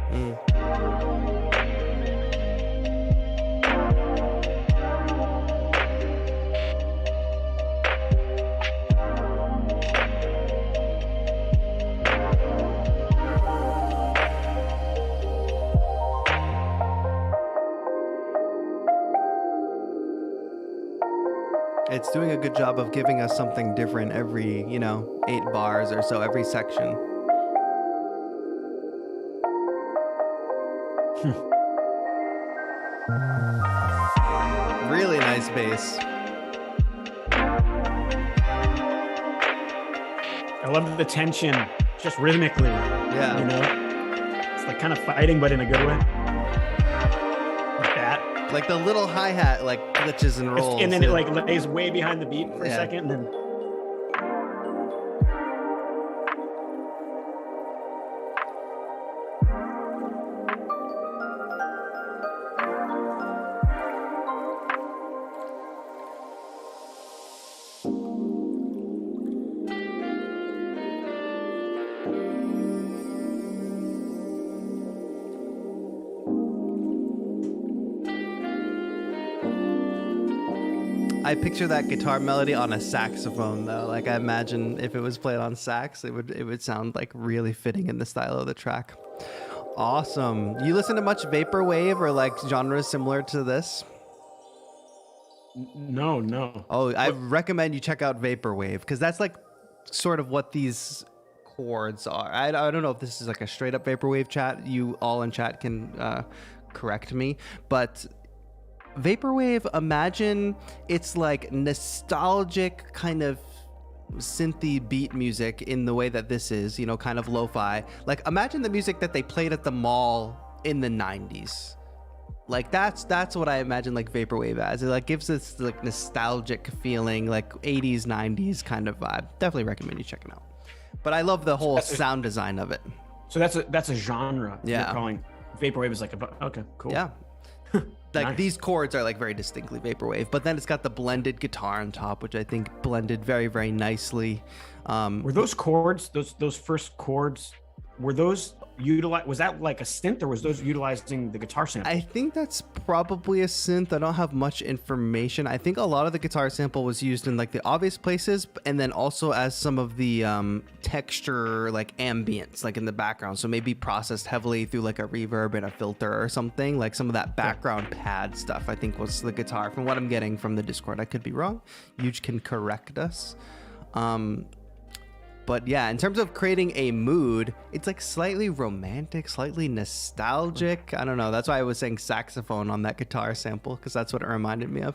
It's doing a good job of giving us something different every, 8 bars or so, every section. Really nice bass. I love the tension just rhythmically. Yeah. You know? It's like kind of fighting, but in a good way. Like that. Like the little hi-hat like glitches and rolls. And then it like lays way behind the beat for a second, and then I picture that guitar melody on a saxophone though. Like I imagine if it was played on sax, it would sound like really fitting in the style of the track. Awesome. You listen to much vaporwave or like genres similar to this? no. Oh, I recommend you check out vaporwave because that's like sort of what these chords are. I don't know if this is like a straight up vaporwave chat. You all in chat can correct me, but vaporwave, imagine it's like nostalgic kind of synthy beat music in the way that this is, kind of lo-fi. Like imagine the music that they played at the mall in the 90s. Like that's what I imagine like vaporwave as. It like gives this like nostalgic feeling, like 80s, 90s kind of vibe. Definitely recommend you check it out. But I love the whole sound design of it. So that's a genre. Yeah. You're calling vaporwave is like okay, cool. Yeah. Like Nice. These chords are like very distinctly vaporwave, but then it's got the blended guitar on top, which I think blended very, very nicely. Were those chords, those first chords, were those was that like a synth, or was those utilizing the guitar sample? I think that's probably a synth. I don't have much information. I think a lot of the guitar sample was used in like the obvious places, and then also as some of the texture, like ambience, like in the background. So maybe processed heavily through like a reverb and a filter or something. Like some of that background pad stuff, I think was the guitar, from what I'm getting from the Discord. I could be wrong. You can correct us. But yeah, in terms of creating a mood, it's like slightly romantic, slightly nostalgic. I don't know. That's why I was saying saxophone on that guitar sample, because that's what it reminded me of.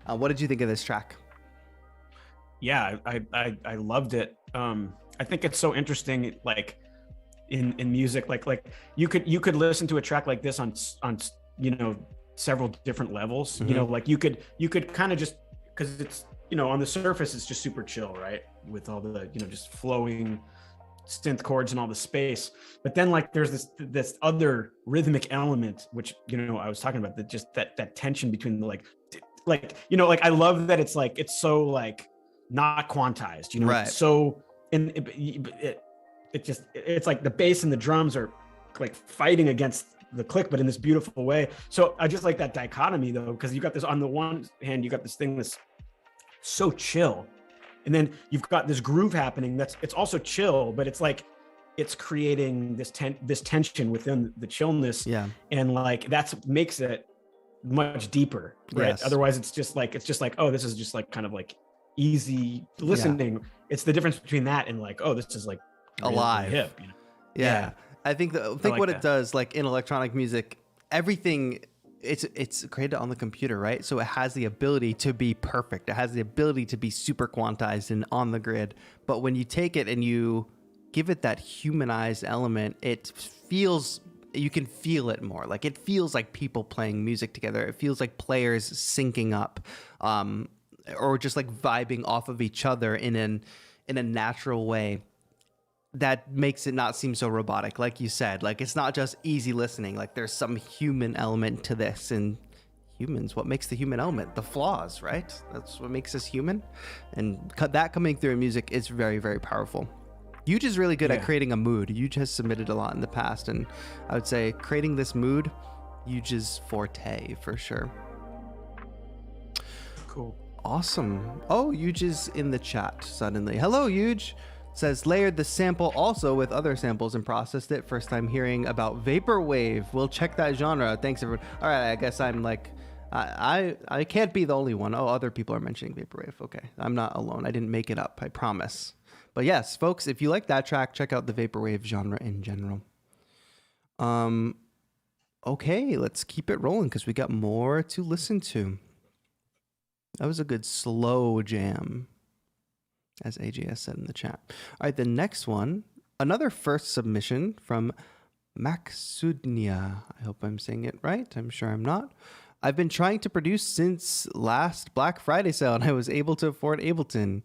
What did you think of this track? Yeah, I loved it. I think it's so interesting, like in music, like you could listen to a track like this on several different levels. Mm-hmm. Like you could kind of just, because it's, on the surface it's just super chill, right, with all the just flowing synth chords and all the space. But then like there's this other rhythmic element, which I was talking about, that tension between the like I love that it's like, it's so like not quantized, right? So it's like the bass and the drums are like fighting against the click, but in this beautiful way. So I just like that dichotomy though, because you got this, on the one hand you got this thing that's so chill, and then you've got this groove happening it's also chill, but it's like it's creating this tension within the chillness. Yeah. And like that's makes it much deeper, right? Yes. Otherwise it's just like oh, this is just like kind of like easy listening. Yeah. It's the difference between that and like, oh, this is like really alive, hip, Yeah. I think like what it does, like in electronic music, everything, it's created on the computer, right? So it has the ability to be perfect. It has the ability to be super quantized and on the grid. But when you take it and you give it that humanized element, you can feel it more. Like it feels like people playing music together. It feels like players syncing up, or just like vibing off of each other in a natural way. That makes it not seem so robotic. Like you said, like it's not just easy listening. Like there's some human element to this, and humans, what makes the human element? The flaws, right? That's what makes us human. And that coming through in music is very, very powerful. Yuj is really good at creating a mood. Yuj has submitted a lot in the past, and I would say creating this mood, Yuj's forte for sure. Cool. Awesome. Oh, Yuj is in the chat suddenly. Hello, Yuj. Says layered the sample also with other samples and processed it. First time hearing about vaporwave. We'll check that genre. Thanks everyone. All right, I guess I'm like, I can't be the only one. Oh, other people are mentioning vaporwave. Okay, I'm not alone. I didn't make it up, I promise. But yes, folks, if you like that track, check out the vaporwave genre in general. Okay, let's keep it rolling because we got more to listen to. That was a good slow jam, as AJS said in the chat. All right, the next one, another first submission from Maxoudnia. I hope I'm saying it right. I'm sure I'm not. I've been trying to produce since last Black Friday sale, and I was able to afford Ableton.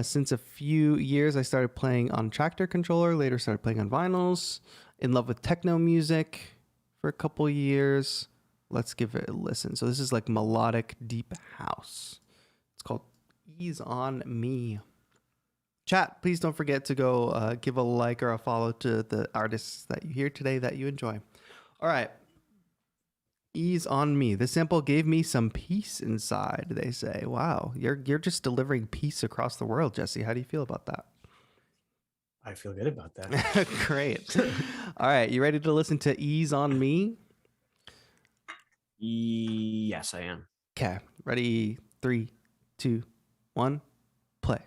Since a few years, I started playing on Tractor controller, later started playing on vinyls, in love with techno music for a couple years. Let's give it a listen. So this is like melodic deep house. It's called Ease on Me. Chat, please don't forget to go give a like or a follow to the artists that you hear today that you enjoy. All right. Ease on Me. This sample gave me some peace inside, they say. Wow, you're just delivering peace across the world, Jesse. How do you feel about that? I feel good about that. Great. All right, you ready to listen to Ease on Me? Yes, I am. Okay, ready? 3, 2, 1, play.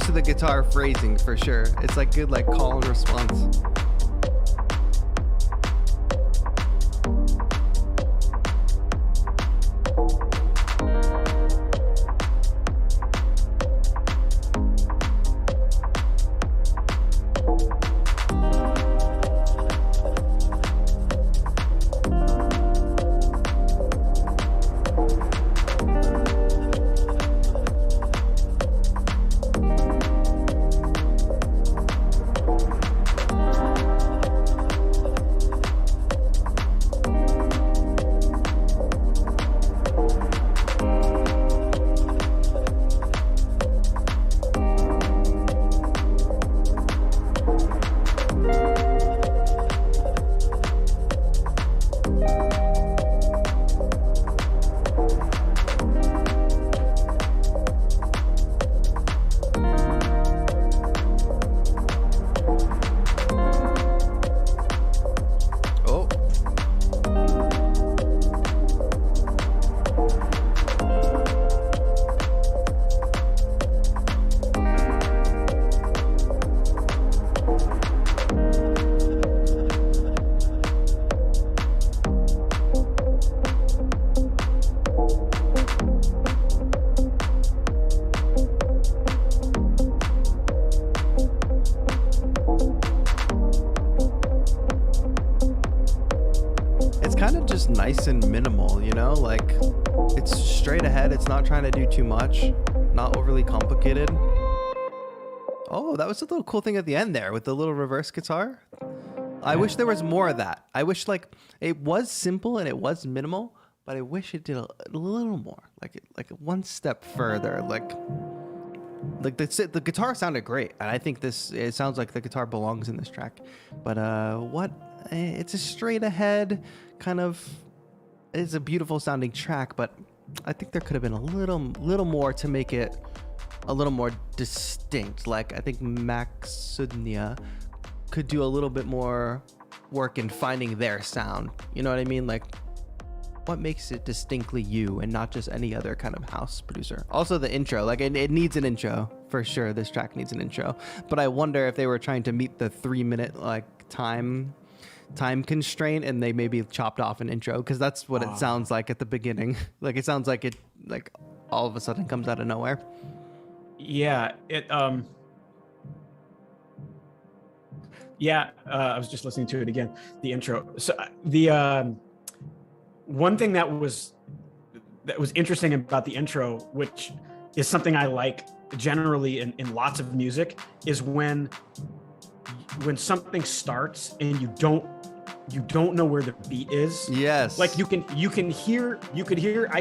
to the guitar phrasing for sure. It's like good like call and response. Nice and minimal, you know, like it's straight ahead. It's not trying to do too much, not overly complicated. Oh, that was a little cool thing at the end there with the little reverse guitar. I wish there was more of that. I wish like it was simple and it was minimal, but I wish it did a little more, like one step further. Like the guitar sounded great, and I think it sounds like the guitar belongs in this track. But it's a straight ahead kind of. It's a beautiful sounding track, but I think there could have been a little more to make it a little more distinct. Like I think Maxoudnia could do a little bit more work in finding their sound. You know what I mean? Like what makes it distinctly you and not just any other kind of house producer. Also the intro, like it needs an intro for sure. This track needs an intro, but I wonder if they were trying to meet the 3-minute like time constraint and they maybe chopped off an intro, because that's what it sounds like at the beginning. Like it sounds like it like all of a sudden comes out of nowhere. Yeah, I was just listening to it again, the intro. So the one thing that was interesting about the intro, which is something I like generally in lots of music, is when something starts and you don't know where the beat is. Yes. Like I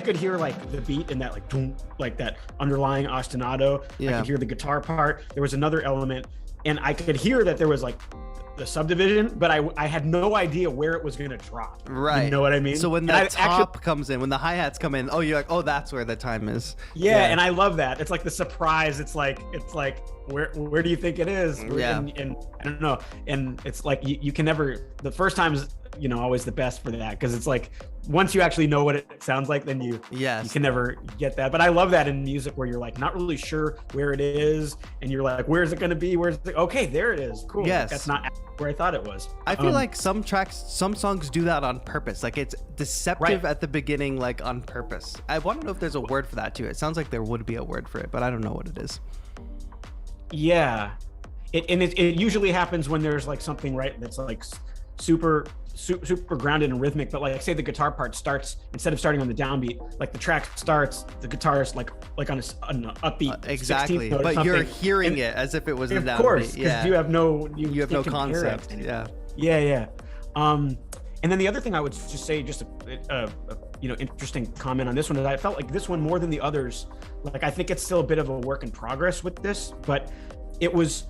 could hear like the beat in that like boom, like that underlying ostinato. Yeah. I could hear the guitar part. There was another element, and I could hear that there was like the subdivision, but I had no idea where it was going to drop. Right. You know what I mean? So when that top comes in, when the hi-hats come in, you're like, oh, that's where the time is. Yeah, and I love that. It's like the surprise. It's like where do you think it is? Yeah. And I don't know. And it's like you can never, the first time is, you know, always the best for that, because it's like once you actually know what it sounds like, then you can never get that. But I love that in music where you're like not really sure where it is, and you're like, where's it going to be? Okay, there it is. Cool. Yes. That's not where I thought it was. I feel like some songs do that on purpose. Like it's deceptive at the beginning, like on purpose. I want to know if there's a word for that too. It sounds like there would be a word for it, but I don't know what it is. Yeah. It usually happens when there's like something that's like super grounded and rhythmic, but like say the guitar part starts, instead of starting on the downbeat, like the track starts, the guitar is like on an upbeat exactly, but you're hearing it as if it was the downbeat. Of course, because you have no concept. Yeah. And then the other thing I would just say, just a interesting comment on this one, is I felt like this one more than the others, like I think it's still a bit of a work in progress with this, but it was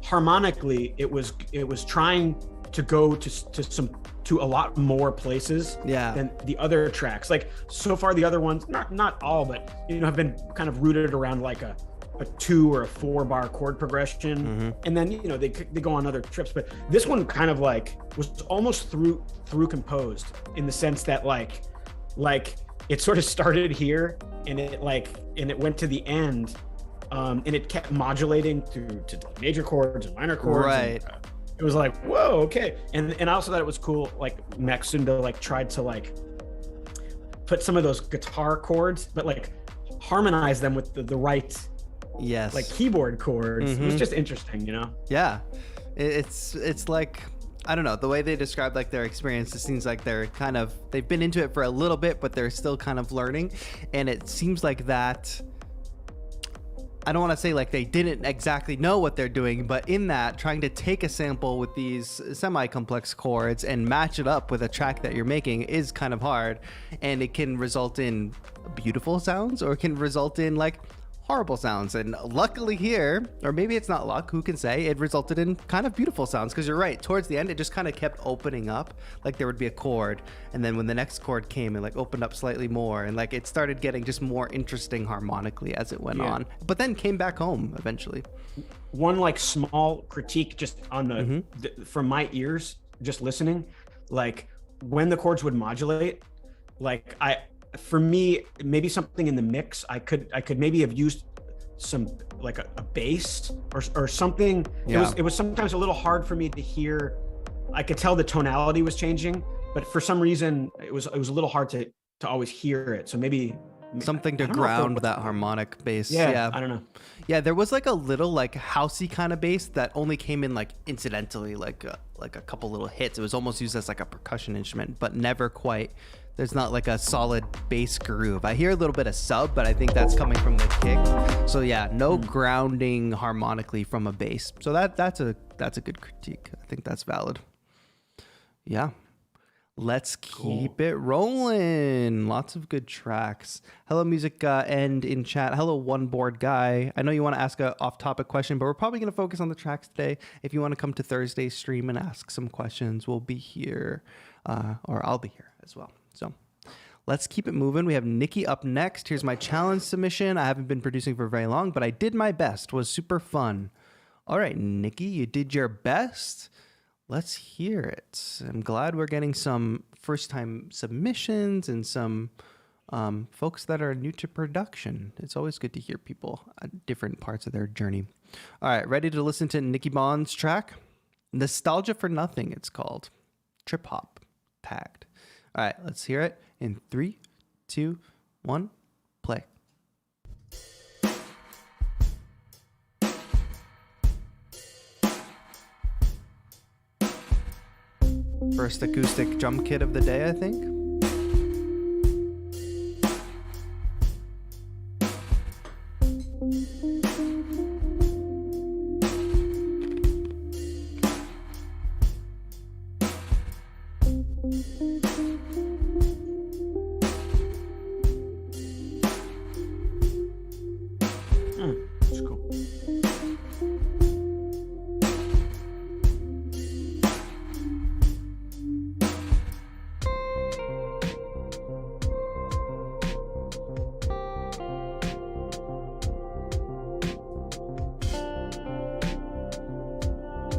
harmonically, it was trying to go to a lot more places than the other tracks. Like so far the other ones, not all, but have been kind of rooted around like a 2 or a 4 bar chord progression, and then they go on other trips. But this one kind of like was almost through composed, in the sense that like it sort of started here and it went to the end, and it kept modulating to major chords and minor chords. Right. And, it was like, whoa, okay. And I also thought it was cool, like Maxoudnia like tried to like put some of those guitar chords, but like harmonize them with the right like keyboard chords. It was just interesting, you know? Yeah. It's like, I don't know, the way they describe like their experience, it seems like they've been into it for a little bit, but they're still kind of learning. And it seems like that, I don't want to say like they didn't exactly know what they're doing, but in that, trying to take a sample with these semi-complex chords and match it up with a track that you're making is kind of hard. And it can result in beautiful sounds, or it can result in like horrible sounds. And luckily here, or maybe it's not luck, who can say, it resulted in kind of beautiful sounds. Because you're right, towards the end it just kind of kept opening up, like there would be a chord, and then when the next chord came, it like opened up slightly more, and like it started getting just more interesting harmonically as it went on, but then came back home eventually. One like small critique just on the from my ears, just listening, like when the chords would modulate, like for me, maybe something in the mix, I could maybe have used some like a bass or something. It was sometimes a little hard for me to hear. I could tell the tonality was changing, but for some reason it was a little hard to always hear it. So maybe something to ground that harmonic bass. Yeah, I don't know. Yeah, there was like a little like housey kind of bass that only came in like incidentally, like a couple little hits. It was almost used as like a percussion instrument, but never quite. There's not like a solid bass groove. I hear a little bit of sub, but I think that's coming from the kick. So yeah, no grounding harmonically from a bass. So that's a good critique. I think that's valid. Yeah. Let's keep it rolling. Lots of good tracks. Hello, Music End in chat. Hello, One Board Guy. I know you want to ask a off-topic question, but we're probably going to focus on the tracks today. If you want to come to Thursday's stream and ask some questions, we'll be here, or I'll be here as well. So let's keep it moving. We have Nikki up next. Here's my challenge submission. I haven't been producing for very long, but I did my best. It was super fun. All right, Nikki, you did your best. Let's hear it. I'm glad we're getting some first-time submissions and some folks that are new to production. It's always good to hear people at different parts of their journey. All right, ready to listen to Nikki Bond's track? Nostalgia for Nothing, it's called. Trip Hop, tagged. All right, let's hear it in 3, 2, 1, play. First acoustic drum kit of the day, I think. That's cool.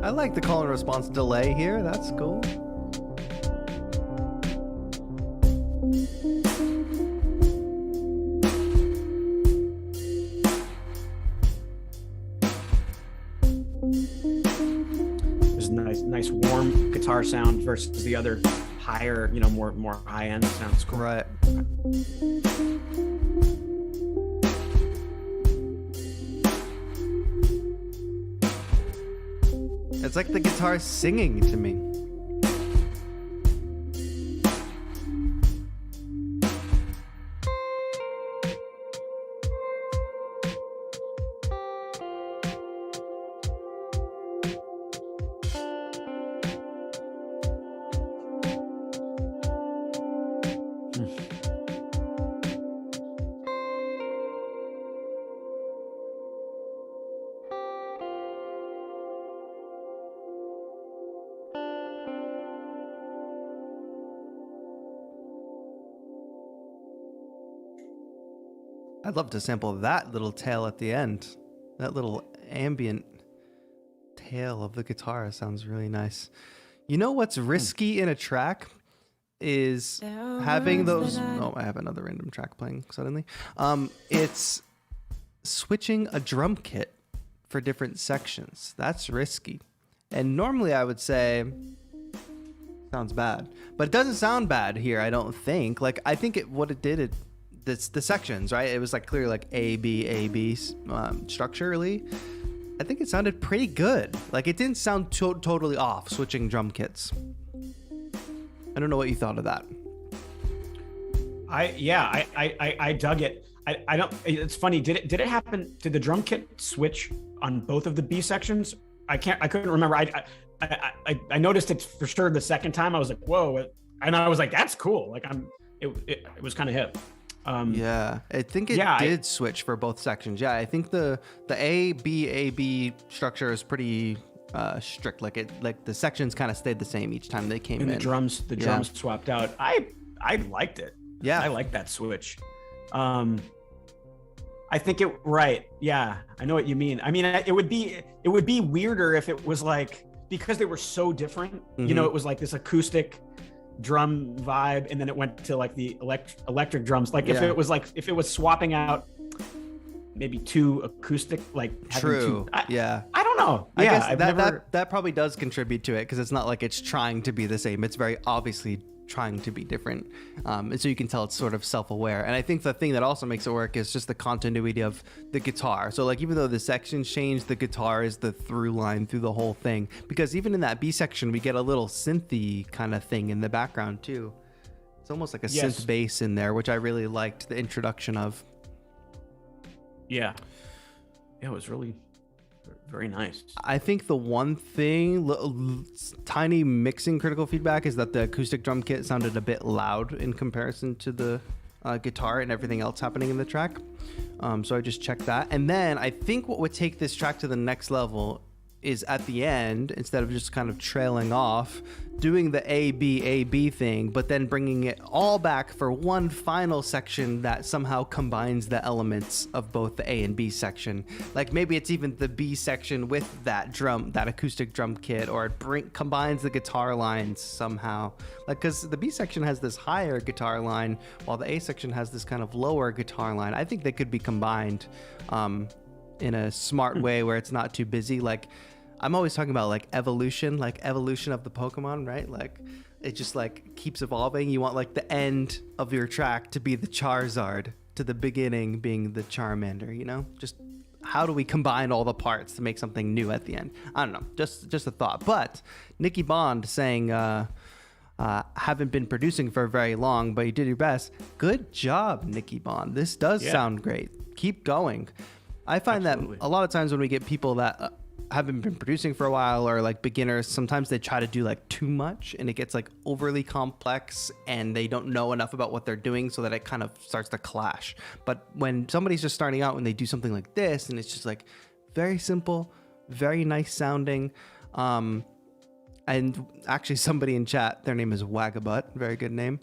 I like the call and response delay here. That's cool. There's a nice warm guitar sound versus the other higher, more high end sounds. Cool. Right. It's like the guitar singing to me. I'd love to sample that little tail at the end. That little ambient tail of the guitar sounds really nice. You know what's risky in a track is having those. Oh, I have another random track playing suddenly. It's switching a drum kit for different sections. That's risky. And normally I would say sounds bad, but it doesn't sound bad here. I don't think. Like, I think what it did, the sections, right? It was like clearly like A B structurally. I think it sounded pretty good. Like, it didn't sound totally off switching drum kits. I don't know what you thought of that. I dug it. I don't. It's funny. Did it happen? Did the drum kit switch on both of the B sections? I couldn't remember. I noticed it for sure the second time. I was like, whoa, and I was like, that's cool. Like, it was kind of hip. Yeah, I think it did switch for both sections. Yeah, I think the A B structure is pretty strict. Like the sections kind of stayed the same each time they came in. The drums swapped out. I liked it. Yeah, I like that switch. I think it right. Yeah, I know what you mean. I mean, it would be weirder if it was like, because they were so different. Mm-hmm. You know, it was like this acoustic drum vibe, and then it went to like the electric drums. Like, if it was swapping out maybe two acoustic, like true. I don't know. I guess that probably does contribute to it, because it's not like it's trying to be the same. It's very obviously trying to be different, and so you can tell it's sort of self-aware. And I think the thing that also makes it work is just the continuity of the guitar. So like, even though the sections change, the guitar is the through line through the whole thing, because even in that B section we get a little synthy kind of thing in the background too. It's almost like a synth bass in there, which I really liked the introduction of. It was really very nice. I think the one thing, tiny mixing critical feedback, is that the acoustic drum kit sounded a bit loud in comparison to the guitar and everything else happening in the track. So I just checked that. And then I think what would take this track to the next level is at the end, instead of just kind of trailing off, doing the A B thing, but then bringing it all back for one final section that somehow combines the elements of both the A and B section. Like, maybe it's even the B section with that acoustic drum kit, or it combines the guitar lines somehow. Like, because the B section has this higher guitar line, while the A section has this kind of lower guitar line. I think they could be combined in a smart way where it's not too busy. Like, I'm always talking about like evolution of the Pokemon, right? Like, it just like keeps evolving. You want like the end of your track to be the Charizard, to the beginning being the Charmander, you know? Just how do we combine all the parts to make something new at the end? I don't know, just a thought. But Nikki Bond saying, haven't been producing for very long, but you did your best. Good job, Nikki Bond. This does sound great. Keep going. I find that a lot of times when we get people that haven't been producing for a while, or like beginners, sometimes they try to do like too much and it gets like overly complex and they don't know enough about what they're doing, so that it kind of starts to clash. But when somebody's just starting out and they do something like this, and it's just like very simple, very nice sounding, and actually somebody in chat, their name is Wagabutt, very good name,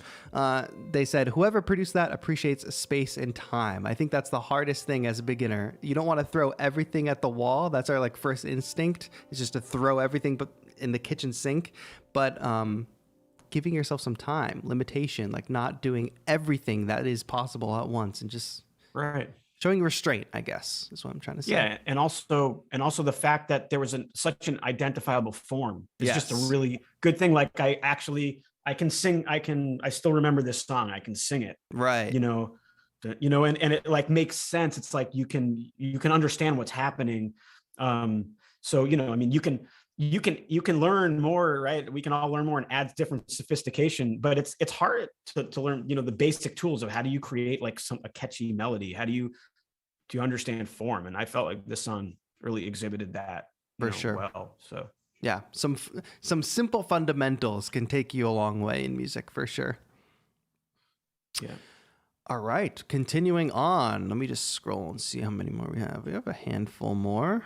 they said, whoever produced that appreciates space and time. I think that's the hardest thing as a beginner. You don't want to throw everything at the wall. That's our like first instinct, is just to throw everything but in the kitchen sink. But giving yourself some time, limitation, like not doing everything that is possible at once, and just showing restraint, I guess, is what I'm trying to say. Yeah, and also the fact that there was such an identifiable form is just a really good thing. Like, I can sing. I still remember this song. I can sing it. Right. You know, and it like makes sense. It's like you can understand what's happening. So, you know, I mean, you can learn more, right? We can all learn more and add different sophistication, but it's hard to learn, you know, the basic tools of how do you create like a catchy melody? How do you understand form? And I felt like this song really exhibited that for sure well. So yeah, some simple fundamentals can take you a long way in music, for sure. Yeah. All right, continuing on. Let me just scroll and see how many more we have. We have a handful more.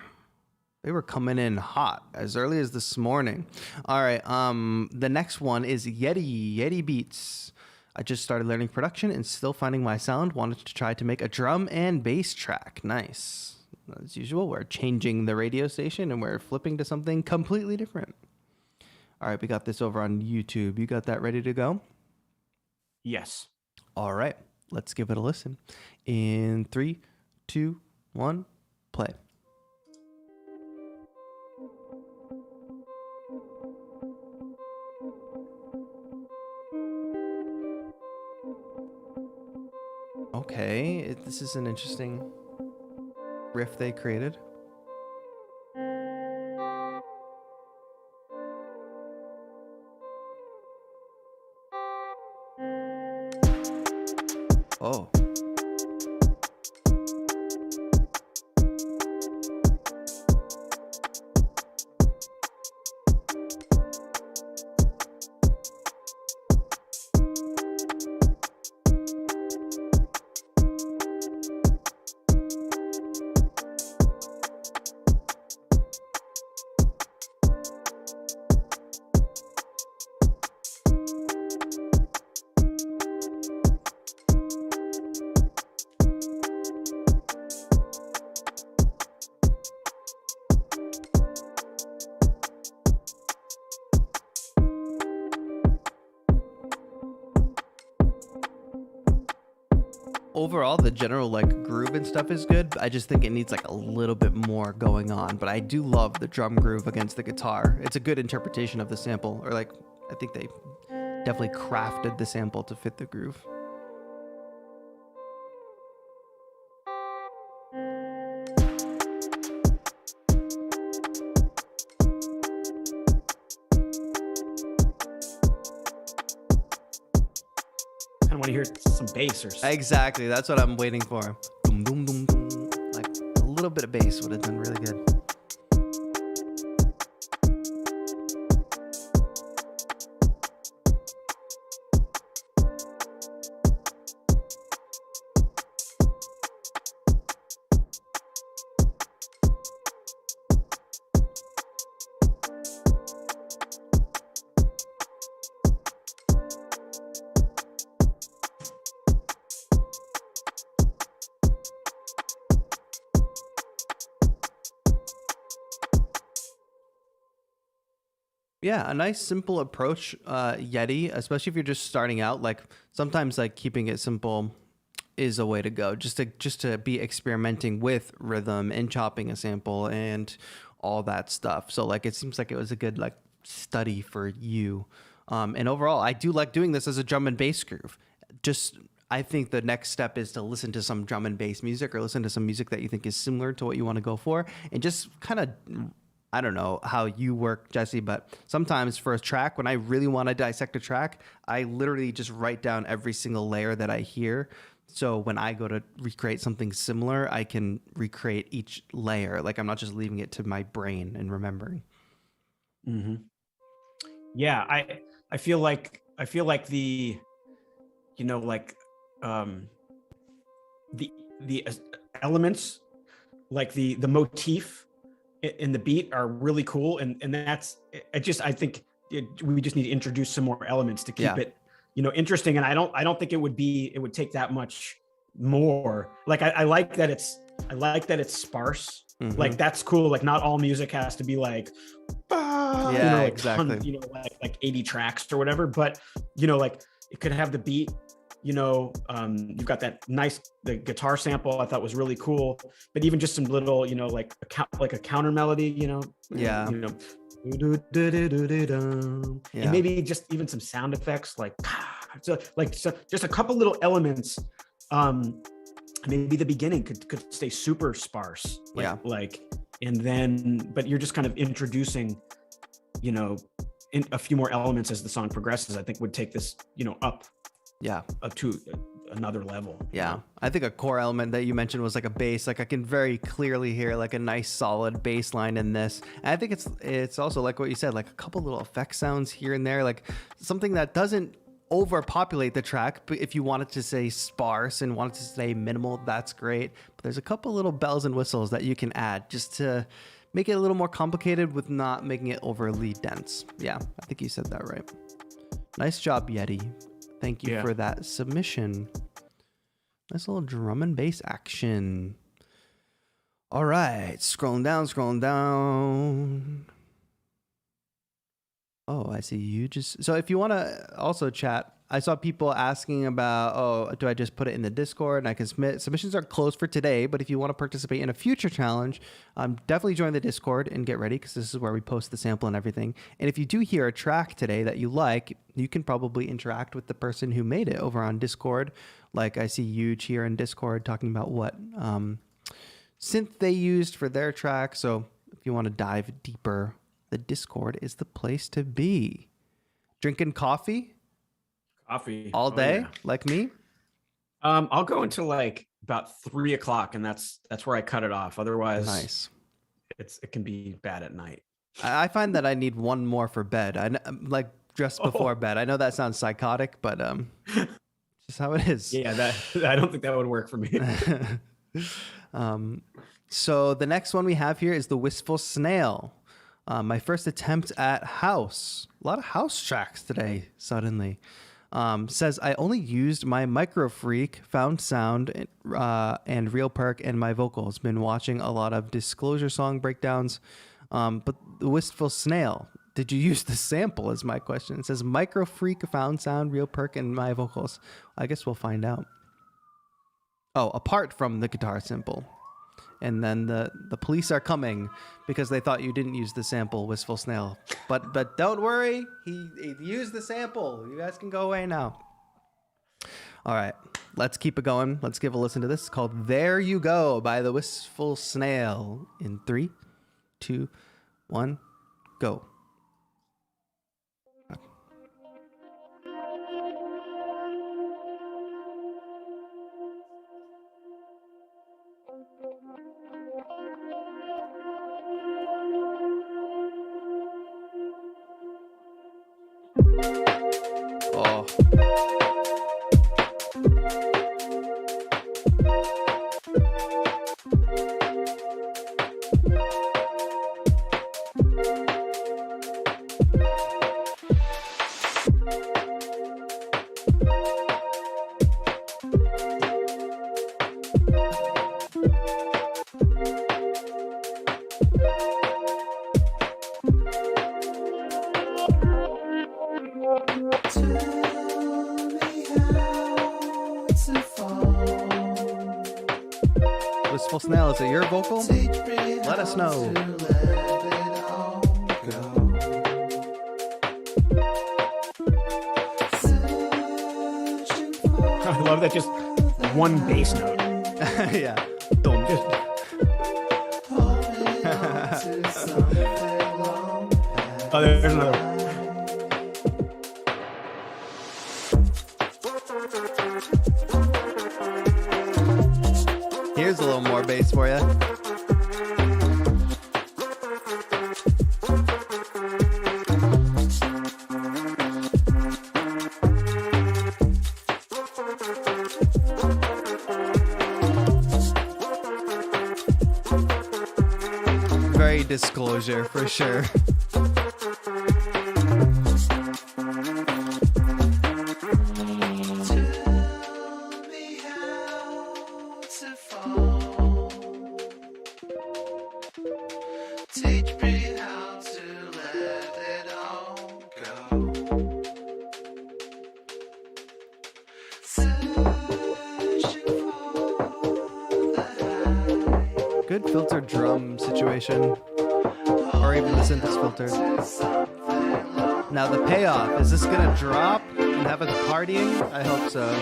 They were coming in hot as early as this morning. All right, the next one is Yeti Beats. I just started learning production and still finding my sound. Wanted to try to make a drum and bass track. Nice. As usual, we're changing the radio station and we're flipping to something completely different. All right, we got this over on YouTube. You got that ready to go? Yes. All right, let's give it a listen. In 3, 2, 1, play. Okay, this is an interesting riff they created. Oh. Overall, the general like groove and stuff is good. I just think it needs like a little bit more going on. But I do love the drum groove against the guitar. It's a good interpretation of the sample, or like I think they definitely crafted the sample to fit the groove. I want to hear some bass or something. Exactly, that's what I'm waiting for. Boom, boom, boom, boom. Like a little bit of bass would have been really good. Yeah, a nice simple approach, Yeti, especially if you're just starting out. Like sometimes like keeping it simple is a way to go. Just to be experimenting with rhythm and chopping a sample and all that stuff. So like it seems like it was a good like study for you. And overall, I do like doing this as a drum and bass groove. Just I think the next step is to listen to some drum and bass music or listen to some music that you think is similar to what you want to go for, and just kind of, I don't know how you work, Jesse, but sometimes for a track, when I really want to dissect a track, I literally just write down every single layer that I hear. So when I go to recreate something similar, I can recreate each layer. Like I'm not just leaving it to my brain and remembering. Mm-hmm. Yeah, I feel like the, you know, like the elements, like the motif in the beat are really cool, and that's I think we just need to introduce some more elements to keep it, you know, interesting. And I don't think it would take that much more. Like I like that it's sparse. Mm-hmm. Like that's cool. Like not all music has to be like, you know, like exactly. You know, like 80 tracks or whatever. But you know, like it could have the beat. You know, you've got that the guitar sample I thought was really cool, but even just some little, you know, like a counter melody, you know, you know, and maybe just even some sound effects, like just a couple little elements. Maybe the beginning could stay super sparse, and then, but you're just kind of introducing, you know, in a few more elements as the song progresses. I think would take this, you know, up to another level. Yeah, I think a core element that you mentioned was like a bass. Like I can very clearly hear like a nice solid bass line in this. And I think it's also like what you said, like a couple little effect sounds here and there, like something that doesn't overpopulate the track. But if you wanted to say sparse and wanted to say minimal, that's great. But there's a couple little bells and whistles that you can add just to make it a little more complicated with not making it overly dense. Yeah, I think you said that right. Nice job, Yeti. Thank you for that submission. Nice little drum and bass action. All right, scrolling down. Oh, I see you just... So if you want to also chat, I saw people asking about, oh, do I just put it in the Discord and I can submit? Submissions are closed for today, but if you want to participate in a future challenge, definitely join the Discord and get ready because this is where we post the sample and everything. And if you do hear a track today that you like, you can probably interact with the person who made it over on Discord. Like I see Huge here in Discord talking about what synth they used for their track. So if you want to dive deeper, the Discord is the place to be. Drinking coffee all day, like me. I'll go until like about 3 o'clock, and that's where I cut it off. Otherwise, Nice. It can be bad at night. I find that I need one more for bed. Like just before bed. I know that sounds psychotic, but just how it is. Yeah, I don't think that would work for me. So the next one we have here is the Wistful Snail. My first attempt at house. A lot of house tracks today, suddenly. Says, I only used my Micro Freak, Found Sound, and Real Perk and my vocals. Been watching a lot of Disclosure song breakdowns. But the Wistful Snail, did you use the sample is my question. It says Micro Freak, Found Sound, Real Perk, and my vocals. I guess we'll find out. Oh, apart from the guitar sample. And then the police are coming because they thought you didn't use the sample, Wistful Snail. But don't worry, he used the sample. You guys can go away now. All right, let's keep it going. Let's give a listen to this. It's called There You Go by the Wistful Snail. In 3, 2, 1, go. Oh. Wistful Snail, is it your vocal? Let us know. I love that, just one bass note. Yeah. Don't just. Oh, there's another one. Here's a little more bass for you. Very Disclosure for sure. Good filtered drum situation, or even the synth is filtered. Now the payoff, is this gonna drop and have us partying? I hope so.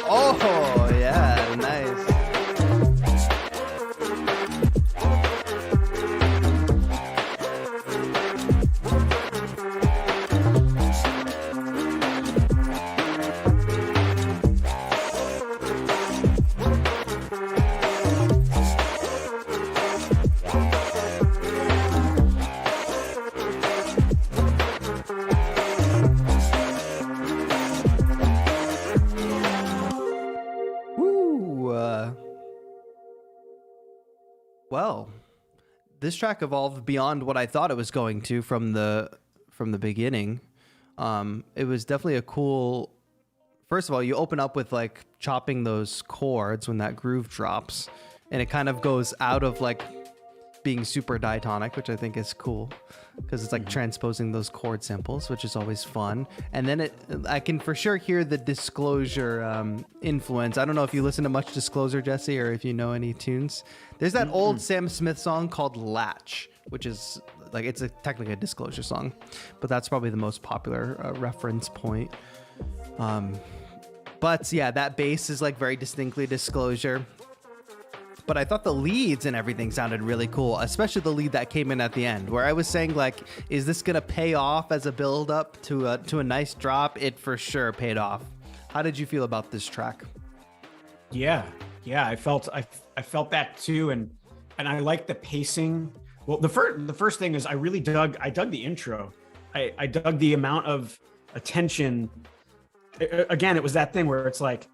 Oh yeah, nice. Well, this track evolved beyond what I thought it was going to from the beginning. It was definitely a cool. First of all, you open up with like chopping those chords when that groove drops, and it kind of goes out of like being super diatonic, which I think is cool because it's like transposing those chord samples, which is always fun. And then I can for sure hear the Disclosure influence. I don't know if you listen to much Disclosure, Jesse, or if you know any tunes. There's that old Sam Smith song called Latch, which is like, it's technically a Disclosure song, but that's probably the most popular reference point. But yeah, that bass is like very distinctly Disclosure. But I thought the leads and everything sounded really cool, especially the lead that came in at the end, where I was saying, like, is this going to pay off as a build up to a nice drop? It for sure paid off. How did you feel about this track? Yeah, I felt that too, and I like the pacing. Well, the first thing is I dug the intro. I dug the amount of attention. Again, it was that thing where it's like,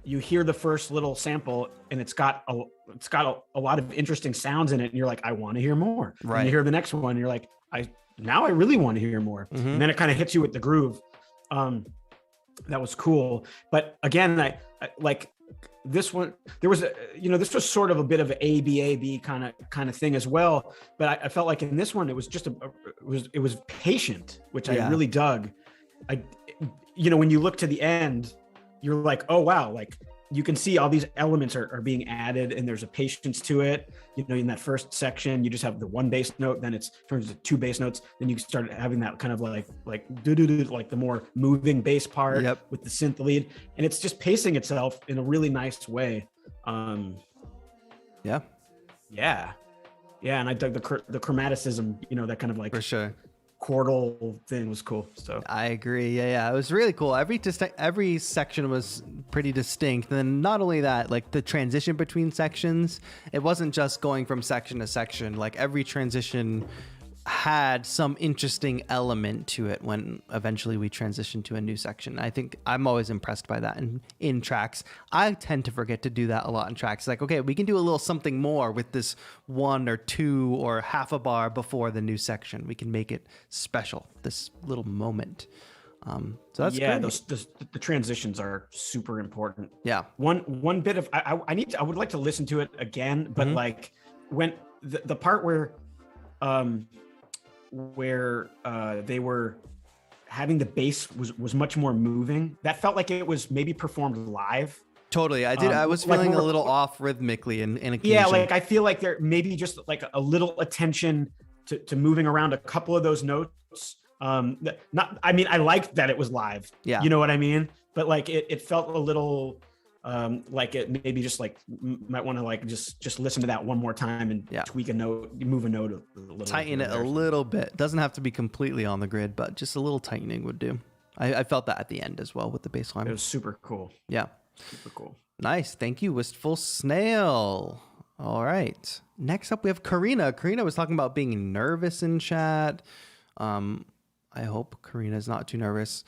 you hear the first little sample and it's got a lot of interesting sounds in it, and you're like, I want to hear more. Right. And you hear the next one, and you're like, I really want to hear more. And then it kind of hits you with the groove. That was cool. But again, I like this one. There was this was sort of a bit of an ABAB kind of thing as well. But I felt like in this one, it was just it was patient, which I really dug. When you look to the end, you're like, oh, wow. Like you can see all these elements are being added, and there's a patience to it. In that first section, you just have the one bass note, then it turns to two bass notes. Then you start having that kind of like do-do-do, like the more moving bass part with the synth lead. And it's just pacing itself in a really nice way. Yeah. And I dug the chromaticism, that kind of like, for sure, chordal thing was cool. So I agree. Yeah, it was really cool. Every section was pretty distinct. And then not only that, like the transition between sections, it wasn't just going from section to section. Like every transition had some interesting element to it when eventually we transitioned to a new section. I think I'm always impressed by that in tracks. I tend to forget to do that a lot in tracks. Like, okay, we can do a little something more with this 1 or 2 or half a bar before the new section. We can make it special, this little moment. So that's great. The transitions are super important. Yeah. One bit of I would like to listen to it again, but like when the part where they were having the bass was much more moving. That felt like it was maybe performed live. Totally. I was feeling a little off rhythmically in occasion. Yeah, like I feel like there maybe just like a little attention to moving around a couple of those notes. I liked that it was live. Yeah. You know what I mean? But like it felt a little like it maybe just like might want to like just listen to that one more time and tweak a note, move a note a little, tighten it a little bit. Doesn't have to be completely on the grid, but just a little tightening would do. I felt that at the end as well with the bass line. It was super cool. Yeah, super cool. Nice. Thank you, Wistful Snail. All right. Next up, we have Karina. Karina was talking about being nervous in chat. I hope Karina's not too nervous.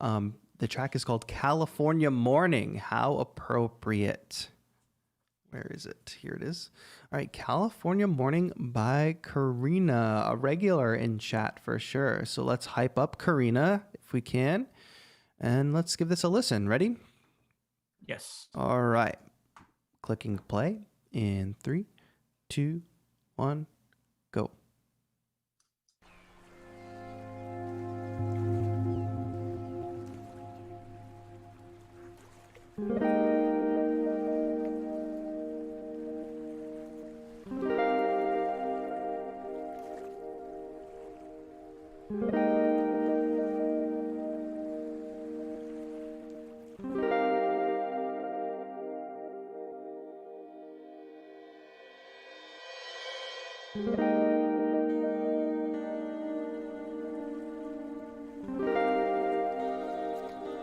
The track is called California Morning. How appropriate. Where is it? Here it is. All right, California Morning by Karina, a regular in chat for sure. So let's hype up Karina if we can. And let's give this a listen. Ready? Yes. All right. Clicking play in 3, 2, 1, go.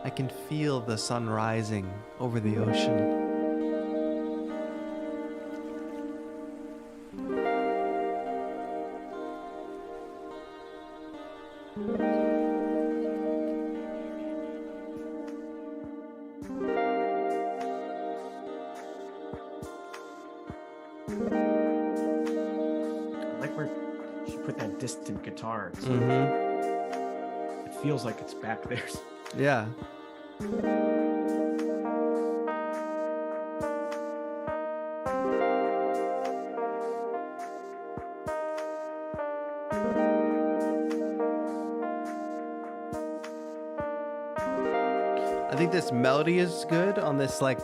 I can feel the sun rising over the ocean. I like where she put that distant guitar. So it feels like it's back there. Yeah. I think this melody is good on this, like,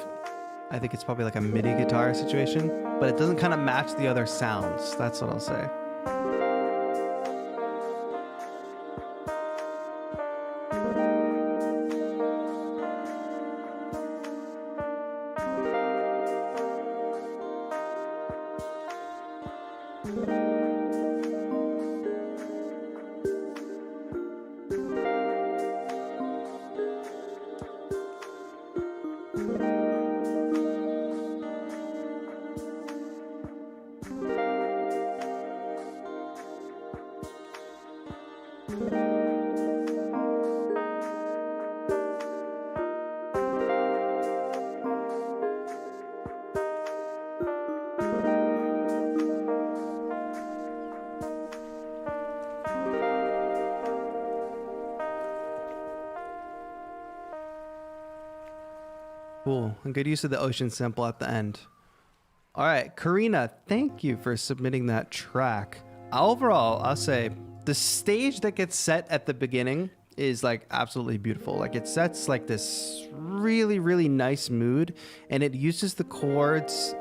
I think it's probably like a MIDI guitar situation, but it doesn't kind of match the other sounds. That's what I'll say. Cool. And good use of the ocean sample at the end. All right, Karina, thank you for submitting that track. Overall, I'll say the stage that gets set at the beginning is like absolutely beautiful. Like it sets like this really, really nice mood, and it uses the chords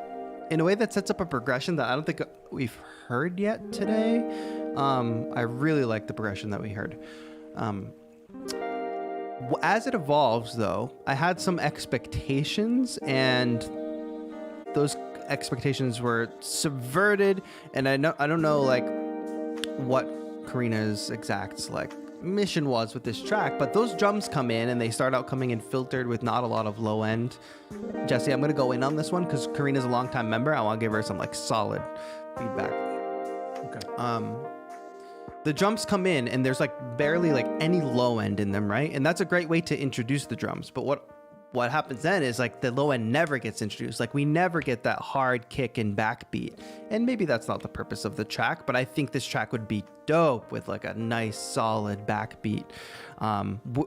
in a way that sets up a progression that I don't think we've heard yet today. I really like the progression that we heard. As it evolves, though, I had some expectations, and those expectations were subverted. And I don't know like what Karina's exact like mission was with this track, but those drums come in and they start out coming in filtered with not a lot of low end. Jesse, I'm gonna go in on this one because Karina's a longtime member. I want to give her some like solid feedback. Okay. The drums come in and there's like barely like any low end in them, right? And that's a great way to introduce the drums. But what happens then is like the low end never gets introduced. Like we never get that hard kick and backbeat. And maybe that's not the purpose of the track, but I think this track would be dope with like a nice solid backbeat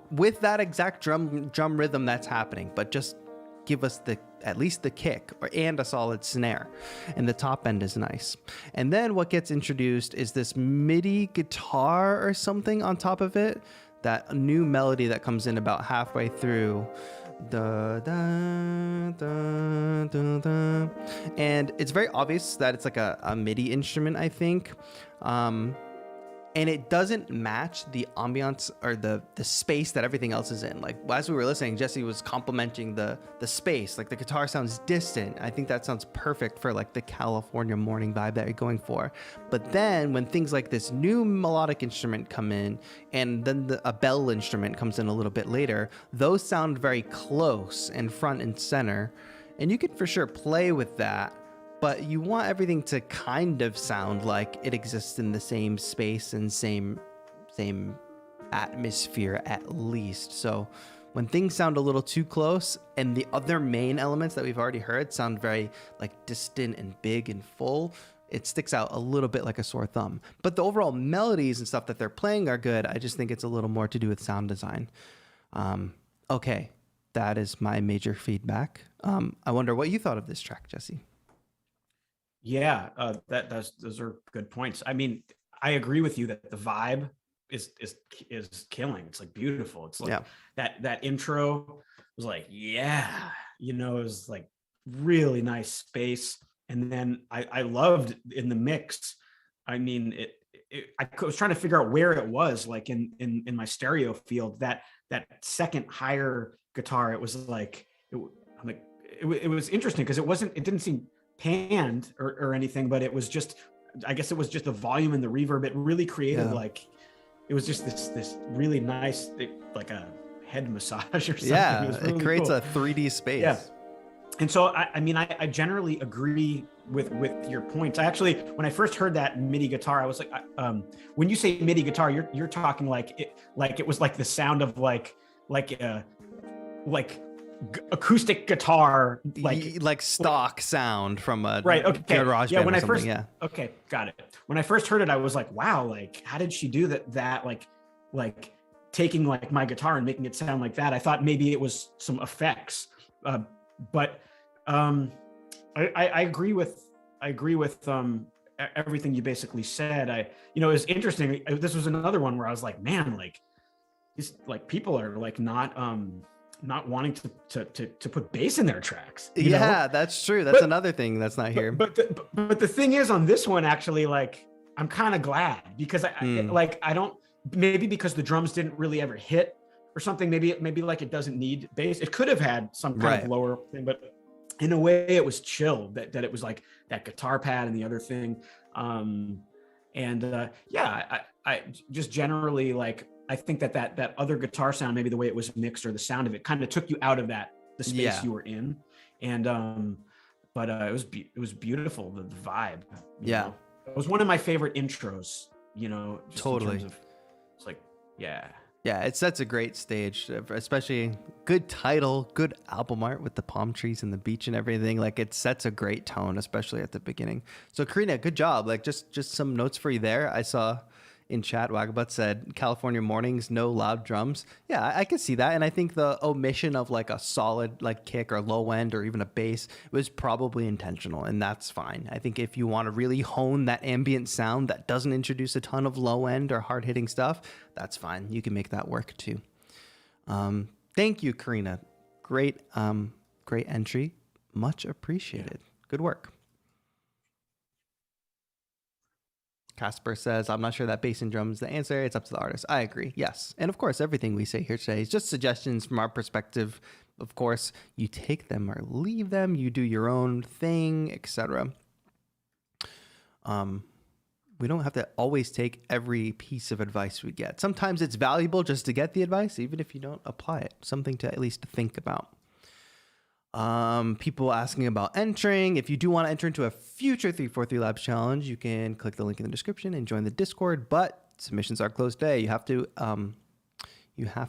with that exact drum rhythm that's happening. But just give us at least the kick and a solid snare, and the top end is nice. And then what gets introduced is this MIDI guitar or something on top of it, that new melody that comes in about halfway through. Da, da, da, da, da. And it's very obvious that it's like a MIDI instrument, I think. And it doesn't match the ambiance or the space that everything else is in. Like as we were listening, Jesse was complimenting the space. Like the guitar sounds distant. I think that sounds perfect for like the California morning vibe that you're going for. But then when things like this new melodic instrument come in, and then a bell instrument comes in a little bit later, those sound very close and front and center. And you can for sure play with that. But you want everything to kind of sound like it exists in the same space and same atmosphere at least. So when things sound a little too close and the other main elements that we've already heard sound very like distant and big and full, it sticks out a little bit like a sore thumb. But the overall melodies and stuff that they're playing are good. I just think it's a little more to do with sound design. Okay, that is my major feedback. I wonder what you thought of this track, Jesse. Yeah, those are good points. I mean, I agree with you that the vibe is killing. It's like beautiful. It's like that intro was like, yeah, it was like really nice space. And then I loved in the mix. I mean, I was trying to figure out where it was, like in my stereo field, that second higher guitar. It was like, it was interesting because it didn't seem panned or anything, but it was just, I guess it was just the volume and the reverb. It really created like, it was just this really nice, like a head massage or something. Yeah, it creates cool. a 3D space. Yeah. And so, I generally agree with your points. I actually, when I first heard that MIDI guitar, I was like, when you say MIDI guitar, you're talking like it was like the sound of like acoustic guitar, like stock sound from a right. Okay. garage band or something. Okay, got it. When I first heard it, I was like, wow, like how did she do that? Like taking like my guitar and making it sound like that. I thought maybe it was some effects, but I agree with everything you basically said. It was interesting. This was another one where I was like, man, like these like people are like not not wanting to put bass in their tracks. Yeah, that's true. That's another thing that's not here. But the thing is, on this one, actually, like, I'm kind of glad because I don't, maybe because the drums didn't really ever hit or something. Maybe like it doesn't need bass. It could have had some kind of lower thing, but in a way it was chill that it was like that guitar pad and the other thing. I just generally, like, I think that other guitar sound, maybe the way it was mixed or the sound of it kind of took you out of the space you were in. And it was beautiful, the vibe. You know? It was one of my favorite intros, totally. It's like, yeah, it sets a great stage, especially good title, good album art with the palm trees and the beach and everything. Like, it sets a great tone, especially at the beginning. So Karina, good job. Like, just some notes for you there. I saw in chat, Wagabutt said, California mornings, no loud drums. Yeah, I could see that. And I think the omission of like a solid like kick or low end or even a bass was probably intentional, and that's fine. I think if you want to really hone that ambient sound that doesn't introduce a ton of low end or hard hitting stuff, that's fine. You can make that work too. Thank you, Karina. Great entry. Much appreciated. Good work. Casper says, I'm not sure that bass and drums is the answer. It's up to the artist. I agree. Yes. And of course, everything we say here today is just suggestions from our perspective. Of course, you take them or leave them. You do your own thing, etc. We don't have to always take every piece of advice we get. Sometimes it's valuable just to get the advice, even if you don't apply it. Something to at least think about. People asking about entering. If you do want to enter into a future 343 Labs challenge, you can click the link in the description and join the Discord, but submissions are closed today. You have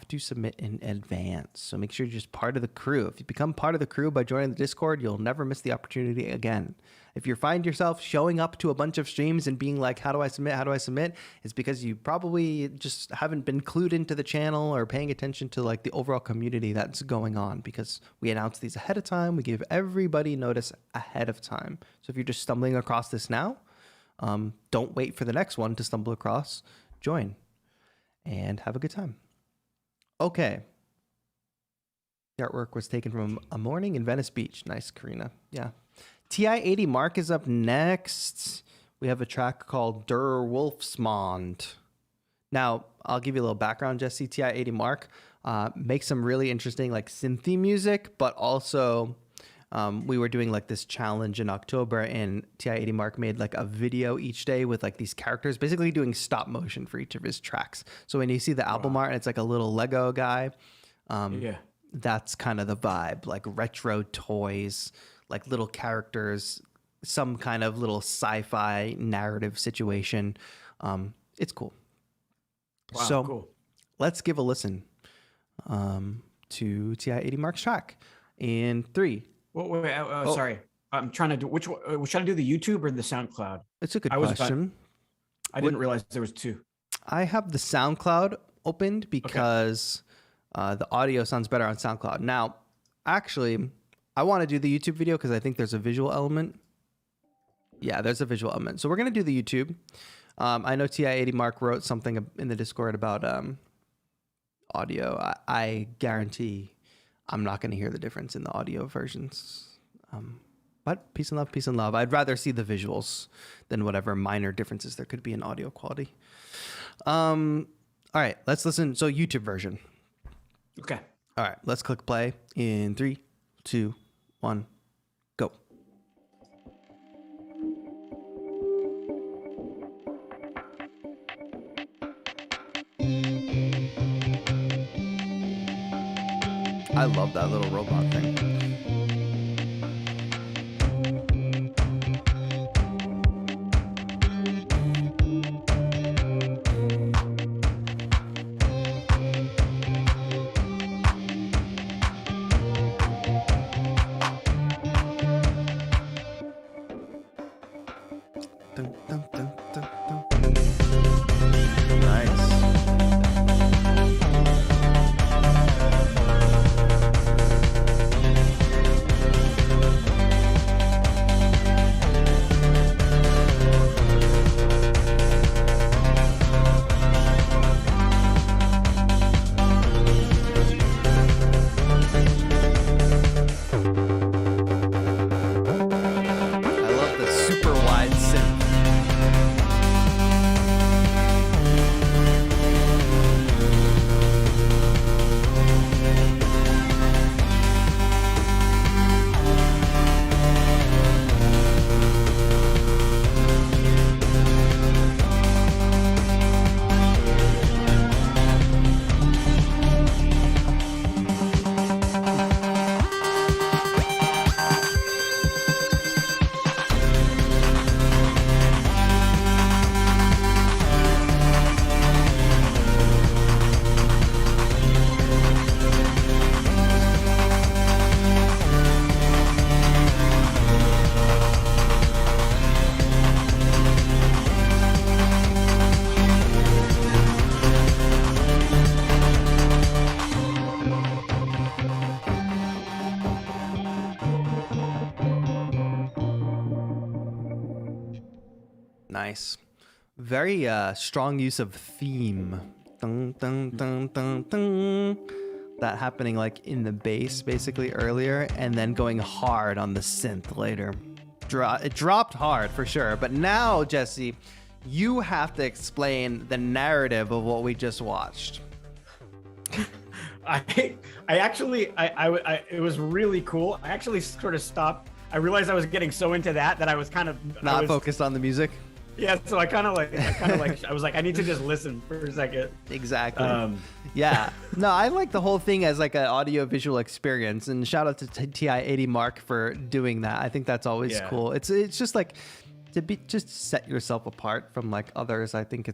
to submit in advance. So make sure you're just part of the crew. If you become part of the crew by joining the Discord, you'll never miss the opportunity again. If you find yourself showing up to a bunch of streams and being like, how do I submit? It's because you probably just haven't been clued into the channel or paying attention to like the overall community that's going on, because we announce these ahead of time. We give everybody notice ahead of time. So if you're just stumbling across this now, don't wait for the next one to stumble across. Join and have a good time. Okay. The artwork was taken from a morning in Venice Beach. Nice, Karina. Yeah. TI-80 Mark is up next. We have a track called Der Wolfsmond. Now, I'll give you a little background, Jesse. TI-80 Mark makes some really interesting like synthy music, but also we were doing like this challenge in October, and TI-80 Mark made like a video each day with like these characters, basically doing stop motion for each of his tracks. So when you see the album art, it's like a little Lego guy. That's kind of the vibe, like retro toys, like little characters, some kind of little sci-fi narrative situation. It's cool. Wow, so cool. Let's give a listen to TI-80 Mark's track in 3. Sorry. I'm trying to do which one? Should I do the YouTube or the SoundCloud? It's a good question. I didn't realize there was 2. I have the SoundCloud opened because the audio sounds better on SoundCloud. Now, actually, I want to do the YouTube video because I think there's a visual element. Yeah, there's a visual element. So we're going to do the YouTube. I know TI-80 Mark wrote something in the Discord about audio. I guarantee I'm not going to hear the difference in the audio versions. But peace and love. I'd rather see the visuals than whatever minor differences there could be in audio quality. All right, let's listen. So YouTube version. Okay. All right, let's click play in 3, 2, 1, go. I love that little robot thing. Dun, dun, dun, dun, dun. Nice. nice. Very strong use of theme. Dun, dun, dun, dun, dun. That happening like in the bass basically earlier, and then going hard on the synth later. It dropped hard for sure, but now, Jesse, you have to explain the narrative of what we just watched. I actually it was really cool. I actually sort of stopped. I realized I was getting so into that I was kind of not focused on the music. Yeah, so I was like, I need to just listen for a second. Exactly. Yeah. No, I like the whole thing as like an audio visual experience, and shout out to TI-80 Mark for doing that. I think that's always cool. It's just like just set yourself apart from like others. I think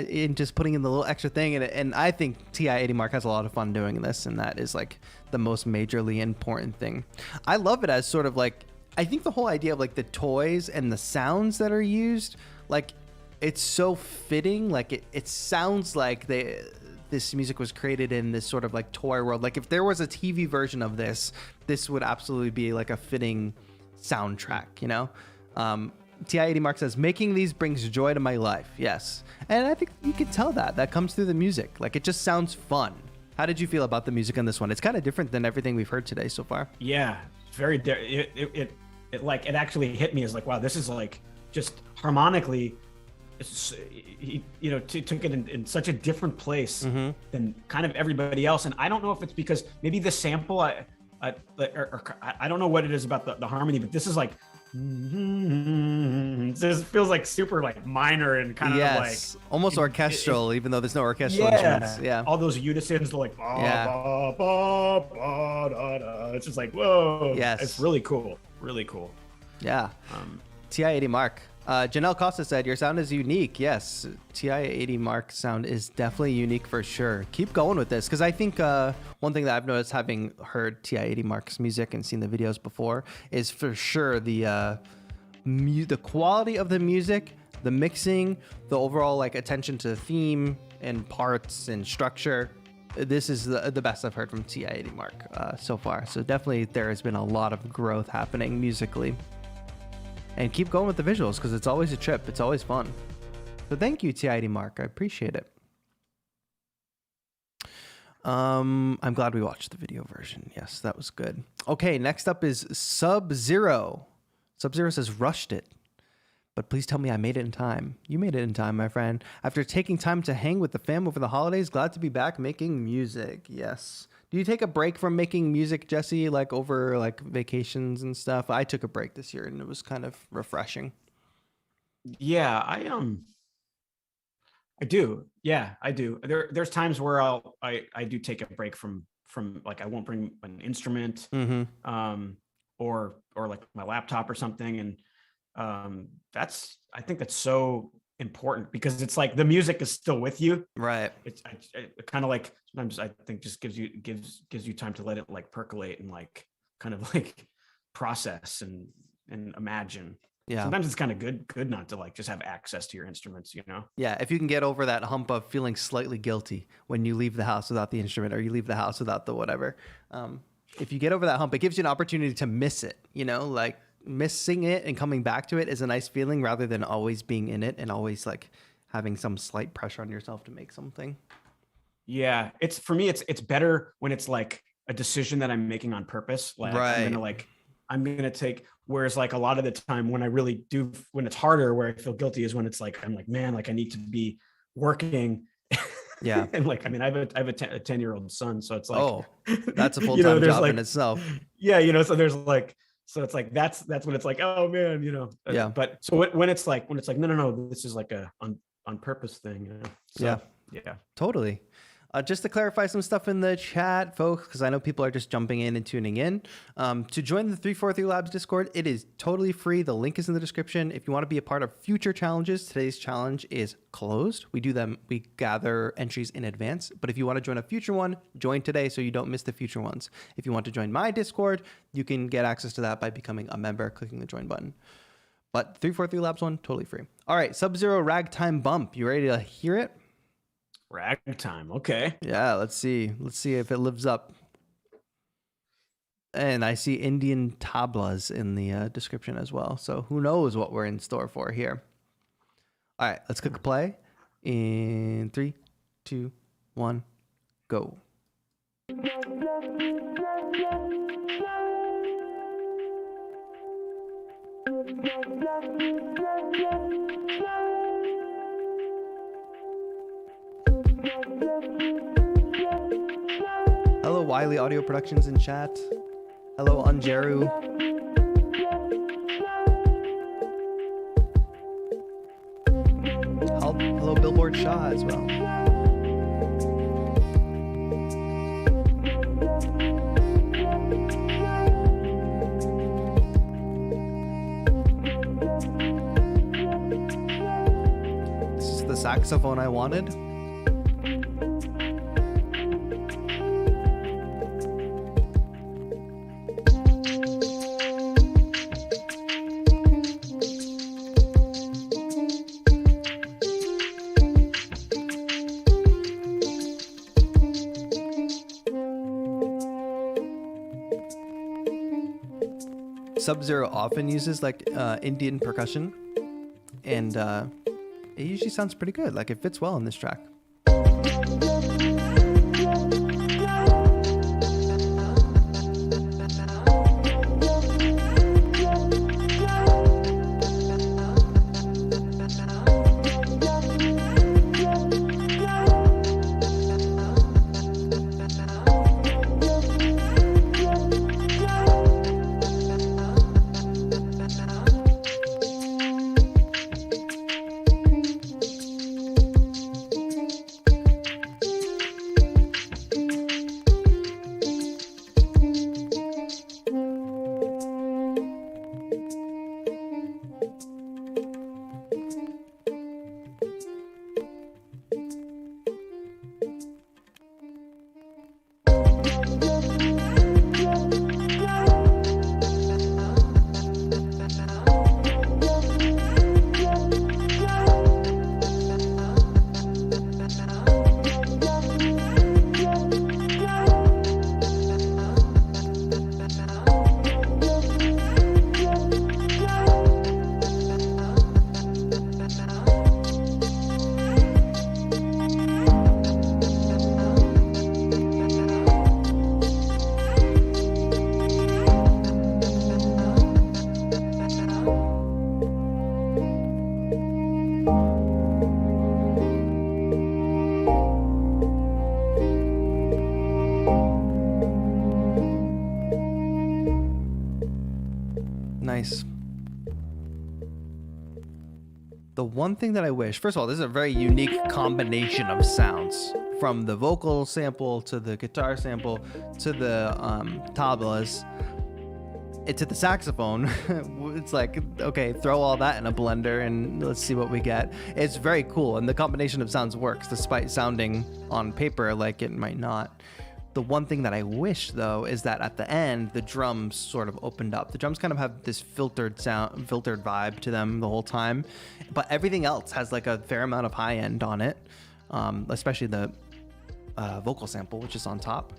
in just putting in the little extra thing, and I think TI-80 Mark has a lot of fun doing this, and that is like the most majorly important thing. I love it as sort of like, I think the whole idea of like the toys and the sounds that are used, like it's so fitting. Like it sounds like this music was created in this sort of like toy world. Like if there was a TV version of this would absolutely be like a fitting soundtrack, you know? TI-80 Mark says, making these brings joy to my life. Yes. And I think you can tell that comes through the music. Like it just sounds fun. How did you feel about the music on this one? It's kind of different than everything we've heard today so far. Yeah, very it actually hit me as like, wow, this is like just harmonically, you know, took it in such a different place than kind of everybody else. And I don't know if it's because maybe the sample, I don't know what it is about the harmony, but this is like, this feels like super like minor and kind of like almost orchestral, even though there's no orchestral instruments. Yeah, all those unisons, like ba, ba, ba, da, da. It's just like, whoa. Yes, it's really cool. Really cool. Yeah. TI-80 Mark. Janelle Costa said, your sound is unique. Yes, TI-80 Mark sound is definitely unique for sure. Keep going with this, because I think one thing that I've noticed, having heard TI-80 Mark's music and seen the videos before, is for sure the quality of the music, the mixing, the overall like attention to theme and parts and structure. This is the best I've heard from TI-80 Mark so far. So definitely there has been a lot of growth happening musically. And keep going with the visuals, because it's always a trip. It's always fun. So thank you, TI-80 Mark. I appreciate it. I'm glad we watched the video version. Yes, that was good. Okay, next up is Sub-Zero. Sub-Zero says, rushed it. But please tell me I made it in time. You made it in time, my friend. After taking time to hang with the fam over the holidays, glad to be back making music. Yes. Do you take a break from making music, Jesse, like over like vacations and stuff? I took a break this year and it was kind of refreshing. Yeah, I do. Yeah, I do. There's times where I do take a break from like, I won't bring an instrument, or like my laptop or something. And I think that's so important, because it's like the music is still with you, right? It's kind of like, sometimes I think just gives you time to let it like percolate and like kind of like process and imagine. Yeah, sometimes it's kind of good not to like just have access to your instruments, you know? Yeah, if you can get over that hump of feeling slightly guilty when you leave the house without the instrument, or you leave the house without the whatever, if you get over that hump, it gives you an opportunity to miss it, you know? Like missing it and coming back to it is a nice feeling, rather than always being in it and always like having some slight pressure on yourself to make something. Yeah, for me it's better when it's like a decision that I'm making on purpose. Like right. I'm gonna take, whereas like a lot of the time when I really do, when it's harder, where I feel guilty, is when it's like, I'm like, man, like I need to be working. Yeah. And like, I mean, I have a 10-year-old son, so it's like, oh, that's a full-time job like, in itself. Yeah. You know, so there's like, so it's like, that's when it's like, oh man, you know? Yeah. But so when it's like, no, this is like a on purpose thing. You know? So, yeah. Totally. Just to clarify some stuff in the chat, folks, because I know people are just jumping in and tuning in. To join the 343 Labs Discord, it is totally free. The link is in the description. If you want to be a part of future challenges, today's challenge is closed. We gather entries in advance. But if you want to join a future one, join today so you don't miss the future ones. If you want to join my Discord, you can get access to that by becoming a member, clicking the join button. But 343 Labs one, totally free. All right, Sub-Zero Ragtime Bump. You ready to hear it? Ragtime, okay. Yeah, let's see if it lives up. And I see Indian tablas in the description as well, so who knows what we're in store for here. All right, let's click play in 3, 2, 1, go. Hello, Wiley Audio Productions in chat. Hello, Anjeru. Hello, Billboard Shaw as well. This is the saxophone I wanted. Sub-Zero often uses like Indian percussion, and it usually sounds pretty good. Like it fits well in this track. Nice. The one thing that I wish, first of all, this is a very unique combination of sounds, from the vocal sample to the guitar sample to the tablas, to the saxophone. It's like, okay, throw all that in a blender and let's see what we get. It's very cool, and the combination of sounds works despite sounding on paper like it might not. The one thing that I wish, though, is that at the end, the drums sort of opened up. The drums kind of have this filtered vibe to them the whole time, but everything else has like a fair amount of high end on it, especially the vocal sample, which is on top.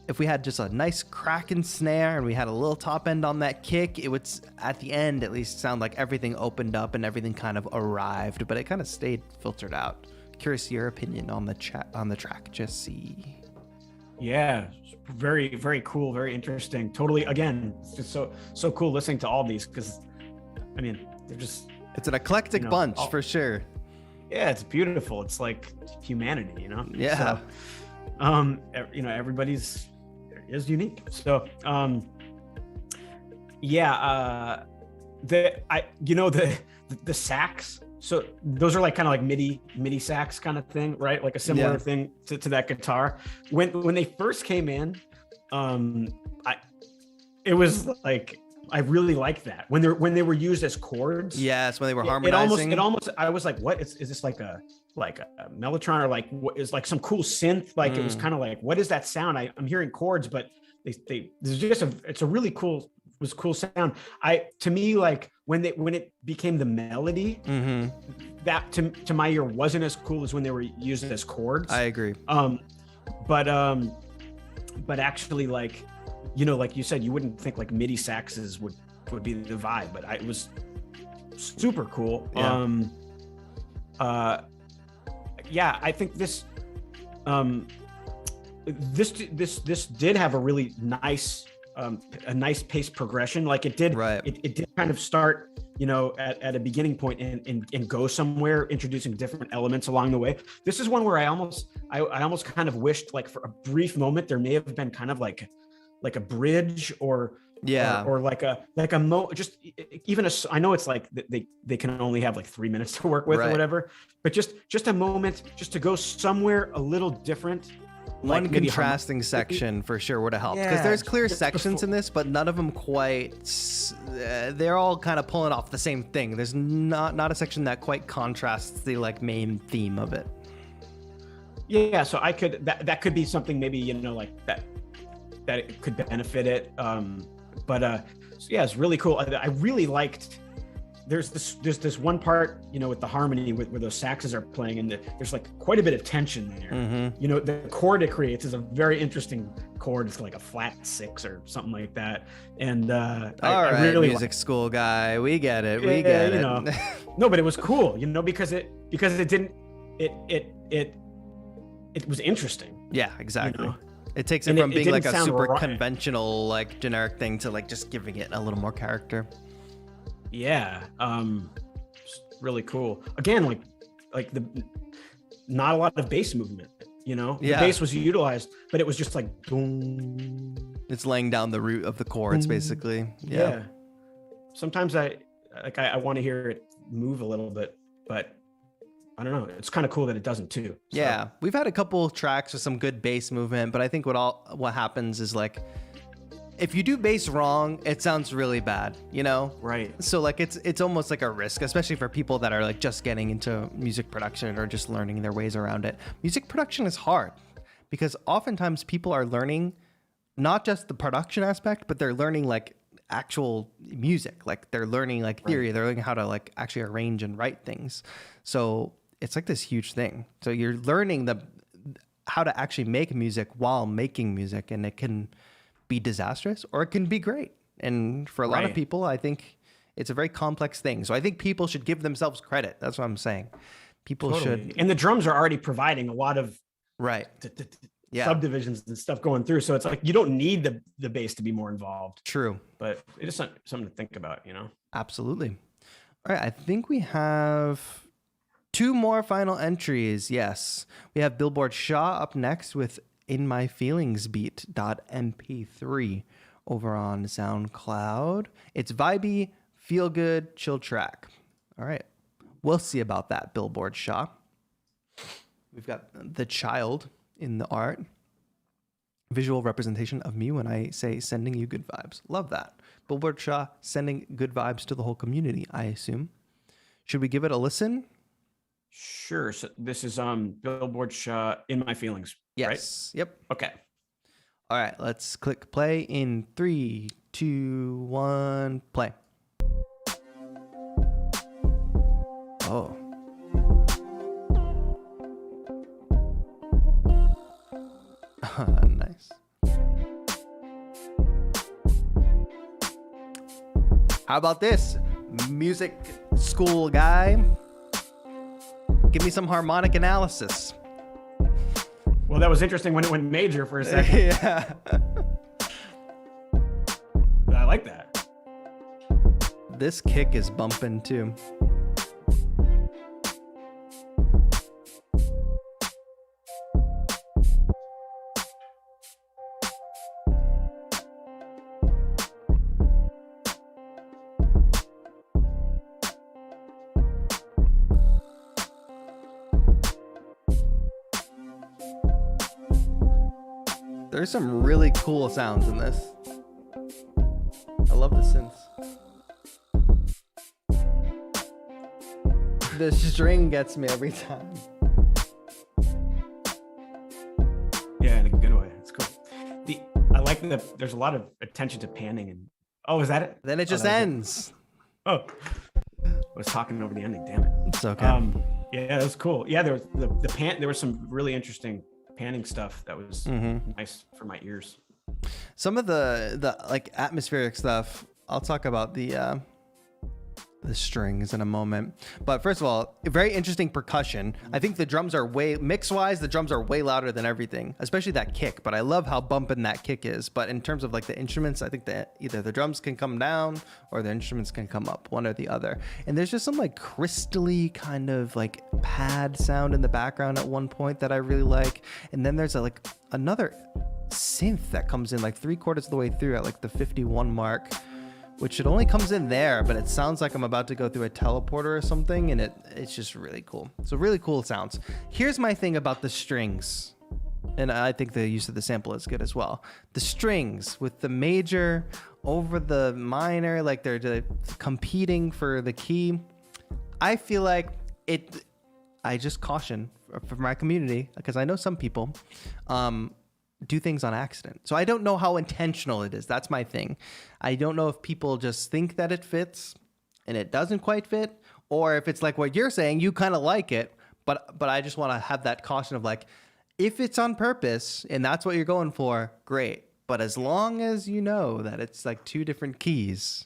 If we had just a nice cracking snare and we had a little top end on that kick, it would, at the end at least, sound like everything opened up and everything kind of arrived, but it kind of stayed filtered out. Curious your opinion on the track, Jesse. Yeah, very, very cool, very interesting. Totally, again, it's just so cool listening to all these, because I mean, they're just, it's an eclectic bunch for sure. Yeah, it's beautiful. It's like humanity, you know? Yeah. So, everybody's is unique. So, the sax. So those are like kind of like MIDI sax kind of thing, right? Like a similar thing to that guitar. When they first came in, it was like, I really liked that when they were used as chords. Yes, when they were harmonizing. It almost I was like, what is this, like a mellotron, or like what is like some cool synth? Like it was kind of like, what is that sound? I'm hearing chords, but it's a really cool sound. To me, like when it became the melody, that to my ear wasn't as cool as when they were used as chords. I agree. But actually, like, like you said, you wouldn't think like MIDI saxes would be the vibe, but it was super cool. Yeah. Yeah, I think this this did have a really nice pace progression. Like it did, Right. it did kind of start, you know, at a beginning point and go somewhere, introducing different elements along the way. This is one where I almost kind of wished, like, for a brief moment there may have been kind of like a bridge or like a just even I know it's like they can only have like 3 minutes to work with or whatever, but just a moment just to go somewhere a little different. One contrasting section for sure would have helped, because there's clear sections in this, but none of them quite. They're all kind of pulling off the same thing. There's not a section that quite contrasts the like main theme of it. Yeah, so that could be something, maybe, you know, like that it could benefit it. But so yeah, it's really cool. I really liked. There's this one part, you know, with the harmony where those saxes are playing, and there's like quite a bit of tension there. Mm-hmm. You know, the chord it creates is a very interesting chord. It's like a flat 6 or something like that. And I really music school guy, we get it. We get it. Know. No, but it was cool, you know, because it didn't it was interesting. Yeah, exactly. You know? It takes it from being like a super right. conventional, like generic thing to like just giving it a little more character. Yeah, really cool. Again, like not a lot of bass movement, you know. The bass was utilized, but it was just like boom. It's laying down the root of the chords, basically. Yeah. Sometimes I want to hear it move a little bit, but I don't know. It's kind of cool that it doesn't too. So. Yeah, we've had a couple tracks with some good bass movement, but I think what happens is, like, if you do bass wrong, it sounds really bad, you know? Right. So like it's almost like a risk, especially for people that are like just getting into music production or just learning their ways around it. Music production is hard because oftentimes people are learning not just the production aspect, but they're learning like actual music. Like they're learning like theory, they're learning how to like actually arrange and write things. So it's like this huge thing. So you're learning how to actually make music while making music, and it can be disastrous or it can be great. And for a lot of people, I think it's a very complex thing. So I think people should give themselves credit. That's what I'm saying. People should. And the drums are already providing a lot of subdivisions and stuff going through. So it's like you don't need the bass to be more involved. True. But it is something to think about, you know? Absolutely. All right. I think we have 2 more final entries. Yes. We have Billboard Shaw up next with In My Feelings Beat.mp3 over on SoundCloud. It's vibey, feel good, chill track. All right. We'll see about that, Billboard Shaw. We've got the child in the art. Visual representation of me when I say sending you good vibes. Love that. Billboard Shaw sending good vibes to the whole community, I assume. Should we give it a listen? Sure. So this is Billboard Shaw, In My Feelings. Yes. Right? Yep. Okay. All right. Let's click play in 3, 2, 1, play. Oh. Nice. How about this, music school guy? Give me some harmonic analysis. Well, that was interesting when it went major for a second. Yeah. I like that. This kick is bumping too. There's some really cool sounds in this. I love the synths. The string gets me every time. Yeah, in a good way. It's cool. I like that there's a lot of attention to panning and is that it? Then it just ends. I was talking over the ending, damn it. It's okay. Yeah, that was cool. Yeah, there was there was some really interesting panning stuff that was nice for my ears. Some of the like atmospheric stuff, I'll talk about the the strings in a moment. But first of all, very interesting percussion. I think the drums are mix-wise, the drums are way louder than everything, especially that kick. But I love how bumping that kick is. But in terms of like the instruments, I think that either the drums can come down or the instruments can come up, one or the other. And there's just some like crystally kind of like pad sound in the background at one point that I really like. And then there's like another synth that comes in like 3/4 of the way through at like the 51 mark, which it only comes in there, but it sounds like I'm about to go through a teleporter or something, and it's just really cool. So really cool sounds. Here's my thing about the strings, and I think the use of the sample is good as well. The strings with the major over the minor, like they're competing for the key. I feel like I just caution for my community, because I know some people do things on accident. So I don't know how intentional it is. That's my thing. I don't know if people just think that it fits and it doesn't quite fit, or if it's like what you're saying, you kind of like it, but I just want to have that caution of like, if it's on purpose and that's what you're going for, great. But as long as you know that it's like two different keys,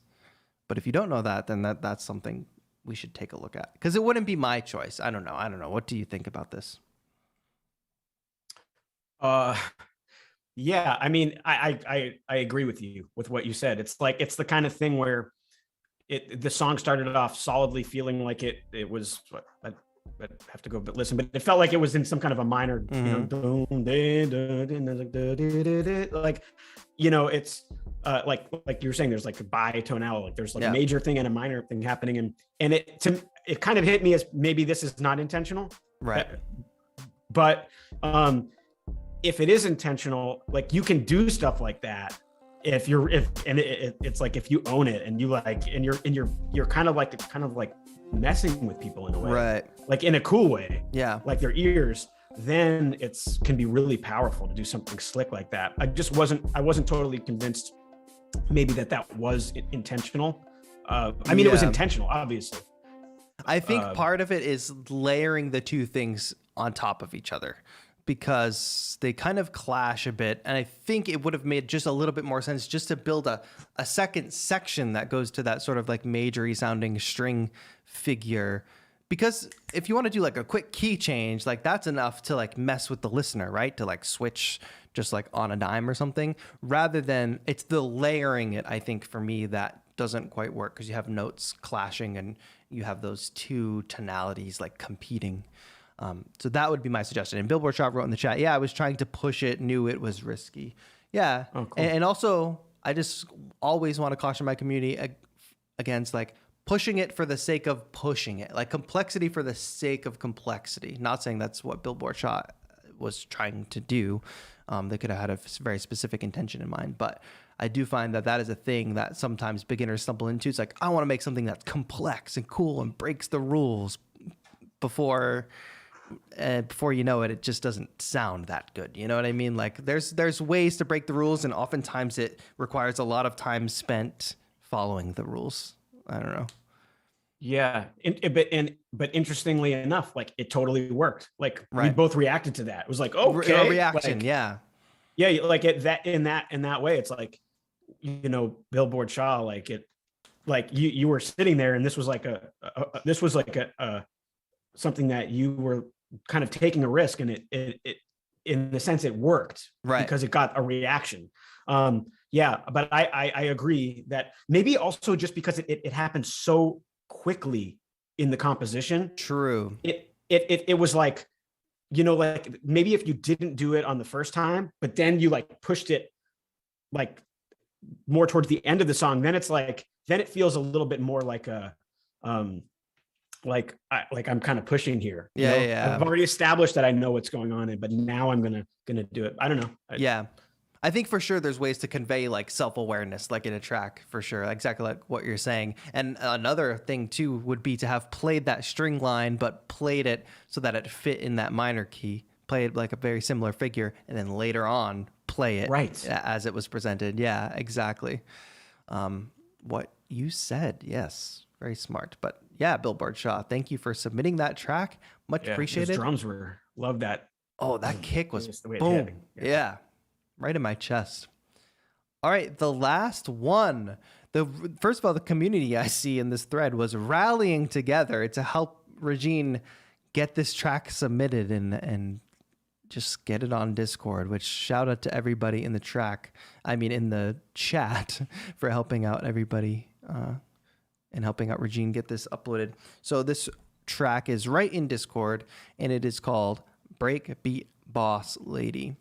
but if you don't know that, then that's something we should take a look at, because it wouldn't be my choice. I don't know. What do you think about this? Yeah, I mean, I agree with you with what you said. It's like, it's the kind of thing where the song started off solidly feeling like it was, I have to go but listen, but it felt like it was in some kind of a minor, like, you know, it's like you were saying, there's like a bitonality, like there's like a major thing and a minor thing happening, and it kind of hit me as maybe this is not intentional, right? But if it is intentional, like you can do stuff like that it's like if you own it and you like, and you're kind of like messing with people in a way, right? Like in a cool way, yeah, like their ears, then can be really powerful to do something slick like that. I wasn't totally convinced maybe that was intentional. I mean, it was intentional, obviously. I think part of it is layering the two things on top of each other, because they kind of clash a bit. And I think it would have made just a little bit more sense just to build a second section that goes to that sort of like majory sounding string figure. Because if you want to do like a quick key change, like that's enough to like mess with the listener, right? To like switch just like on a dime or something, rather than it's the layering it, I think for me, that doesn't quite work, because you have notes clashing and you have those two tonalities like competing. So that would be my suggestion. And Billboard Shop wrote in the chat, yeah, I was trying to push it, knew it was risky. Yeah. Oh, cool. And also, I just always want to caution my community against like pushing it for the sake of pushing it, like complexity for the sake of complexity. Not saying that's what Billboard Shop was trying to do. They could have had a very specific intention in mind, but I do find that is a thing that sometimes beginners stumble into. It's like, I want to make something that's complex and cool and breaks the rules before you know it just doesn't sound that good. You know what I mean? Like there's ways to break the rules, and oftentimes it requires a lot of time spent following the rules. I don't know. Yeah. But interestingly enough, like it totally worked. Like we both reacted to that. It was like, okay. A reaction. Like, yeah. Yeah. Like in that way, it's like, you know, Billboard Shaw, like you were sitting there and this was like something that you were kind of taking a risk, and it in the sense it worked, right? Because it got a reaction. Yeah, but I agree that maybe also just because it happened so quickly in the composition. True. It was like, you know, like maybe if you didn't do it on the first time, but then you like pushed it like more towards the end of the song, then it's like, then it feels a little bit more like a like I'm kind of pushing here. Yeah, you know? Yeah. I've already established that I know what's going on, but now I'm gonna do it. I don't know. Yeah, I think for sure there's ways to convey like self-awareness, like in a track, for sure, exactly like what you're saying. And another thing too would be to have played that string line, but played it so that it fit in that minor key. Play it like a very similar figure, and then later on play it right as it was presented. Yeah, exactly. What you said, yes, very smart. But yeah, Billboard Shaw, thank you for submitting that track. Much appreciated. Those drums love that. Oh, that kick was boom. Yeah, right in my chest. All right, the last one. First of all, the community I see in this thread was rallying together to help Regine get this track submitted and just get it on Discord, which shout out to everybody in the in the chat for helping out everybody and helping out Regine get this uploaded. So this track is right in Discord, and it is called Breakbeat Boss Lady.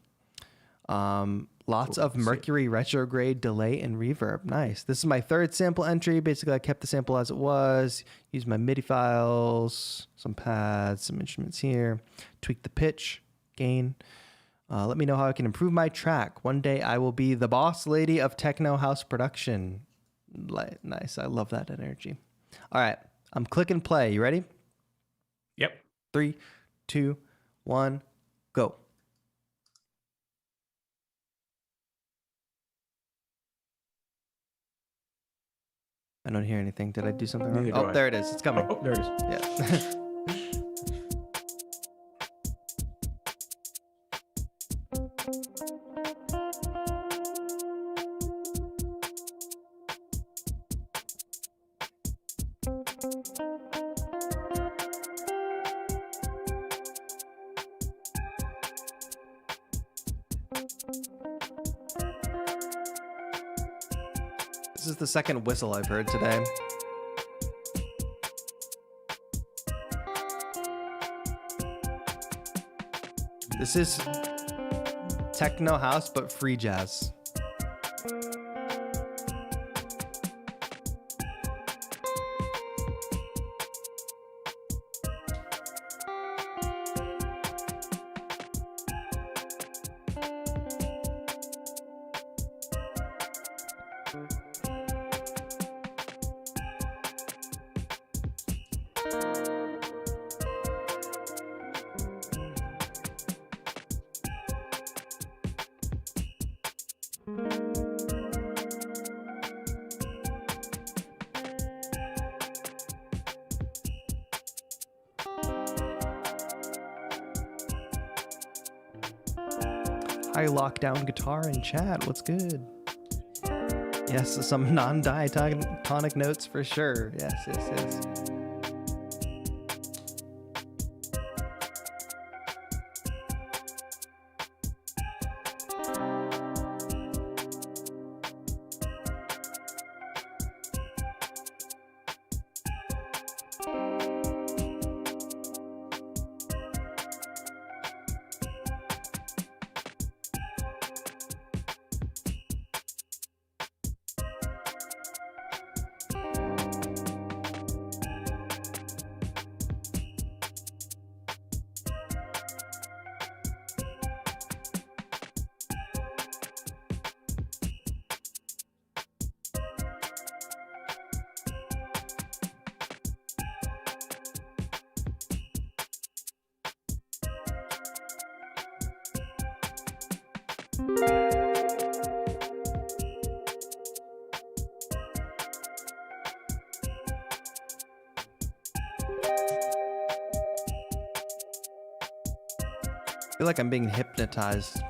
Lots of Mercury retrograde delay and reverb. Nice. This is my third sample entry. Basically, I kept the sample as it was, used my MIDI files, some pads, some instruments here, tweaked the pitch, gain. Let me know how I can improve my track. One day I will be the boss lady of techno house production. Nice. I love that energy. All right. I'm clicking play. You ready? Yep. 3, 2, 1, go. I don't hear anything. Did I do something wrong? Oh, there it is. It's coming. Oh, there it is. Yeah. This is the second whistle I've heard today. This is techno house, but free jazz. Hi, lockdown guitar in chat. What's good? Yes, some non-diatonic notes for sure. Yes, yes, yes. I feel like I'm being hypnotized.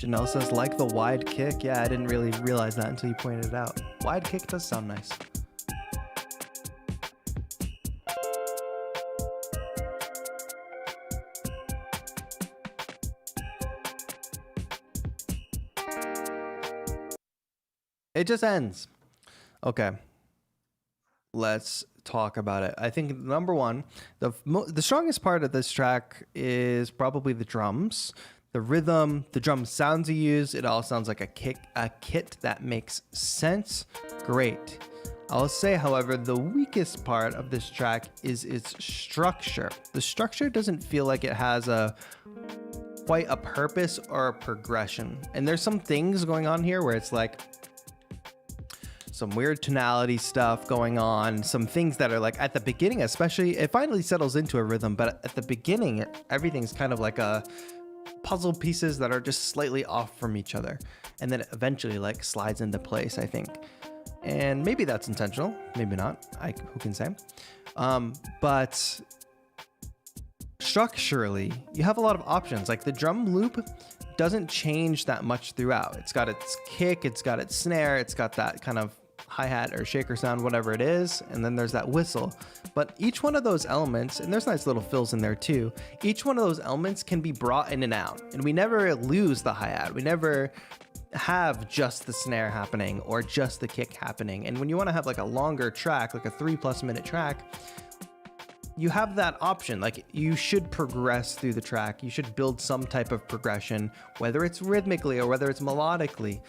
Janelle says, like the wide kick. Yeah, I didn't really realize that until you pointed it out. Wide kick does sound nice. It just ends. Okay. Let's talk about it. I think number one, the strongest part of this track is probably the drums. The rhythm, the drum sounds you use, it all sounds like a kit that makes sense. Great. I'll say, however, the weakest part of this track is its structure. The structure doesn't feel like it has a quite a purpose or a progression. And there's some things going on here where it's like some weird tonality stuff going on, some things that are like at the beginning, especially, it finally settles into a rhythm, but at the beginning, everything's kind of like a puzzle pieces that are just slightly off from each other. And then it eventually like slides into place, I think. And maybe that's intentional, maybe not, who can say? But structurally, you have a lot of options. Like the drum loop doesn't change that much throughout. It's got its kick, it's got its snare, it's got that kind of hi-hat or shaker sound, whatever it is, and then there's that whistle. But each one of those elements, and there's nice little fills in there too, each one of those elements can be brought in and out, and we never lose the hi-hat. We never have just the snare happening or just the kick happening. And when you want to have like a longer track, like a 3+ minute track, you have that option. Like you should progress through the track. You should build some type of progression, whether it's rhythmically or whether it's melodically,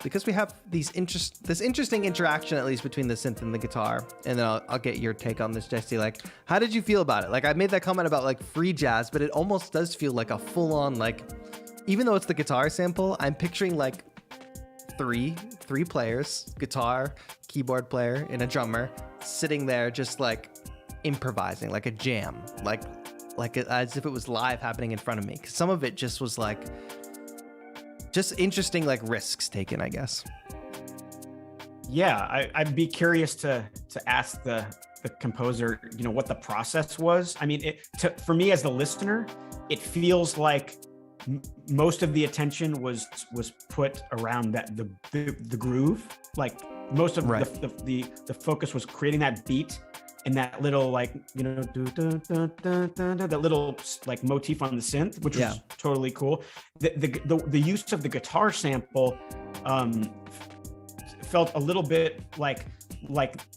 because we have this interesting interaction, at least between the synth and the guitar. And then I'll get your take on this, Jesse. Like, how did you feel about it? Like I made that comment about like free jazz, but it almost does feel like a full on, like, even though it's the guitar sample, I'm picturing like three players, guitar, keyboard player, and a drummer sitting there just like improvising, like a jam, like as if it was live happening in front of me. 'Cause some of it just was like just interesting, like risks taken, I guess. Yeah, I'd be curious to ask the composer, you know, what the process was. I mean, for me as the listener, it feels like most of the attention was put around the groove. Like most of the focus was creating that beat and that little, like, you know, that little like motif on the synth, which was totally cool. The use of the guitar sample felt a little bit like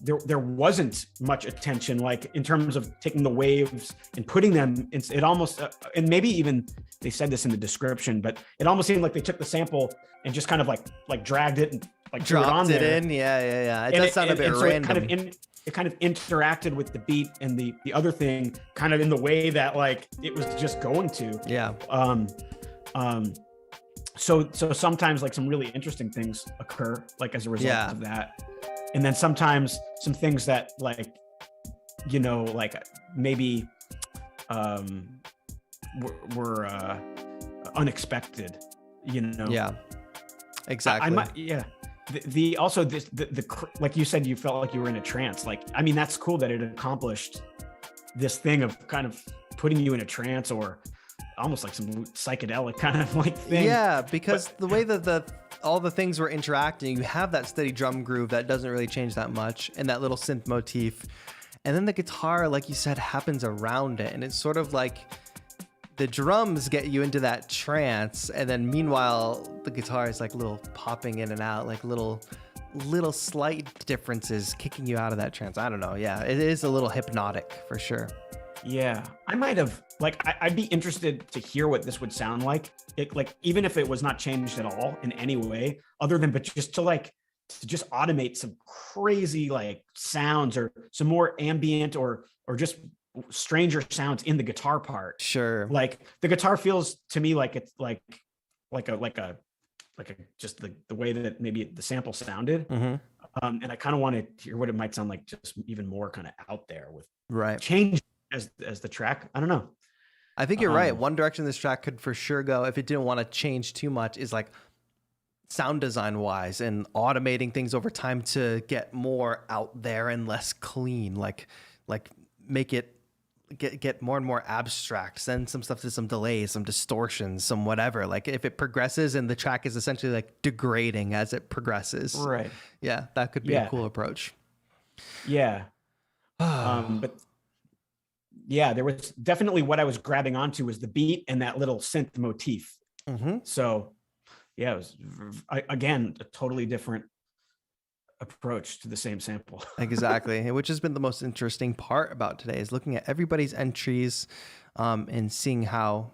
there wasn't much attention, like in terms of taking the waves and putting them in. It almost and maybe even they said this in the description, but it almost seemed like they took the sample and just kind of like dragged it and like dropped it in. Yeah. It does sound a bit random. It kind of interacted with the beat and the other thing kind of in the way that like it was just going to. Yeah. So sometimes like some really interesting things occur like as a result of that. And then sometimes some things that like, you know, like maybe were unexpected, you know? Yeah, exactly. The also the like you said, you felt like you were in a trance. Like, I mean, that's cool that it accomplished this thing of kind of putting you in a trance or almost like some psychedelic kind of like thing. Yeah, because the way that all the things were interacting, you have that steady drum groove that doesn't really change that much, and that little synth motif. And then the guitar, like you said, happens around it. And it's sort of like the drums get you into that trance. And then meanwhile, the guitar is like little popping in and out, like little slight differences kicking you out of that trance. I don't know. Yeah, it is a little hypnotic for sure. Yeah, I might have, like, I'd be interested to hear what this would sound like. It, like, even if it was not changed at all in any way, other than, but just to just automate some crazy like sounds or some more ambient or just stranger sounds in the guitar part. Sure. Like the guitar feels to me like it's like a just the way that maybe the sample sounded. Mm-hmm. And I kind of want to hear what it might sound like, just even more kind of out there with change as the track. I don't know. I think you're right. One direction this track could for sure go, if it didn't want to change too much, is like sound design wise and automating things over time to get more out there and less clean, like make it get more and more abstract, send some stuff to some delays, some distortions, some whatever. Like if it progresses and the track is essentially like degrading as it progresses. Right. Yeah, that could be a cool approach. Yeah. But yeah, there was definitely what I was grabbing onto was the beat and that little synth motif. Mm-hmm. So yeah, it was, again, a totally different approach to the same sample. Exactly. Which has been the most interesting part about today, is looking at everybody's entries and seeing how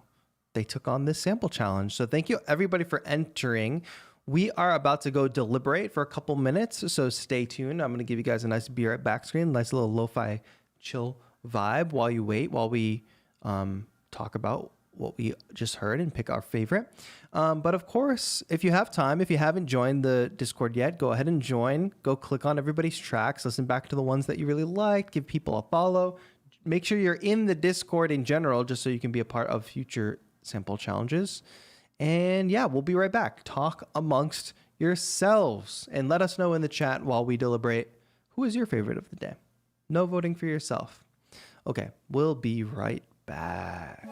they took on this sample challenge. So thank you everybody for entering. We are about to go deliberate for a couple minutes, so stay tuned. I'm going to give you guys a nice beer at back screen, nice little lo-fi chill vibe while you wait, while we talk about what we just heard and pick our favorite. But of course, if you have time, if you haven't joined the Discord yet, go ahead and join. Go click on everybody's tracks, listen back to the ones that you really liked, give people a follow. Make sure you're in the Discord in general, just so you can be a part of future sample challenges. And yeah, we'll be right back. Talk amongst yourselves and let us know in the chat while we deliberate who is your favorite of the day. No voting for yourself. Okay, we'll be right back.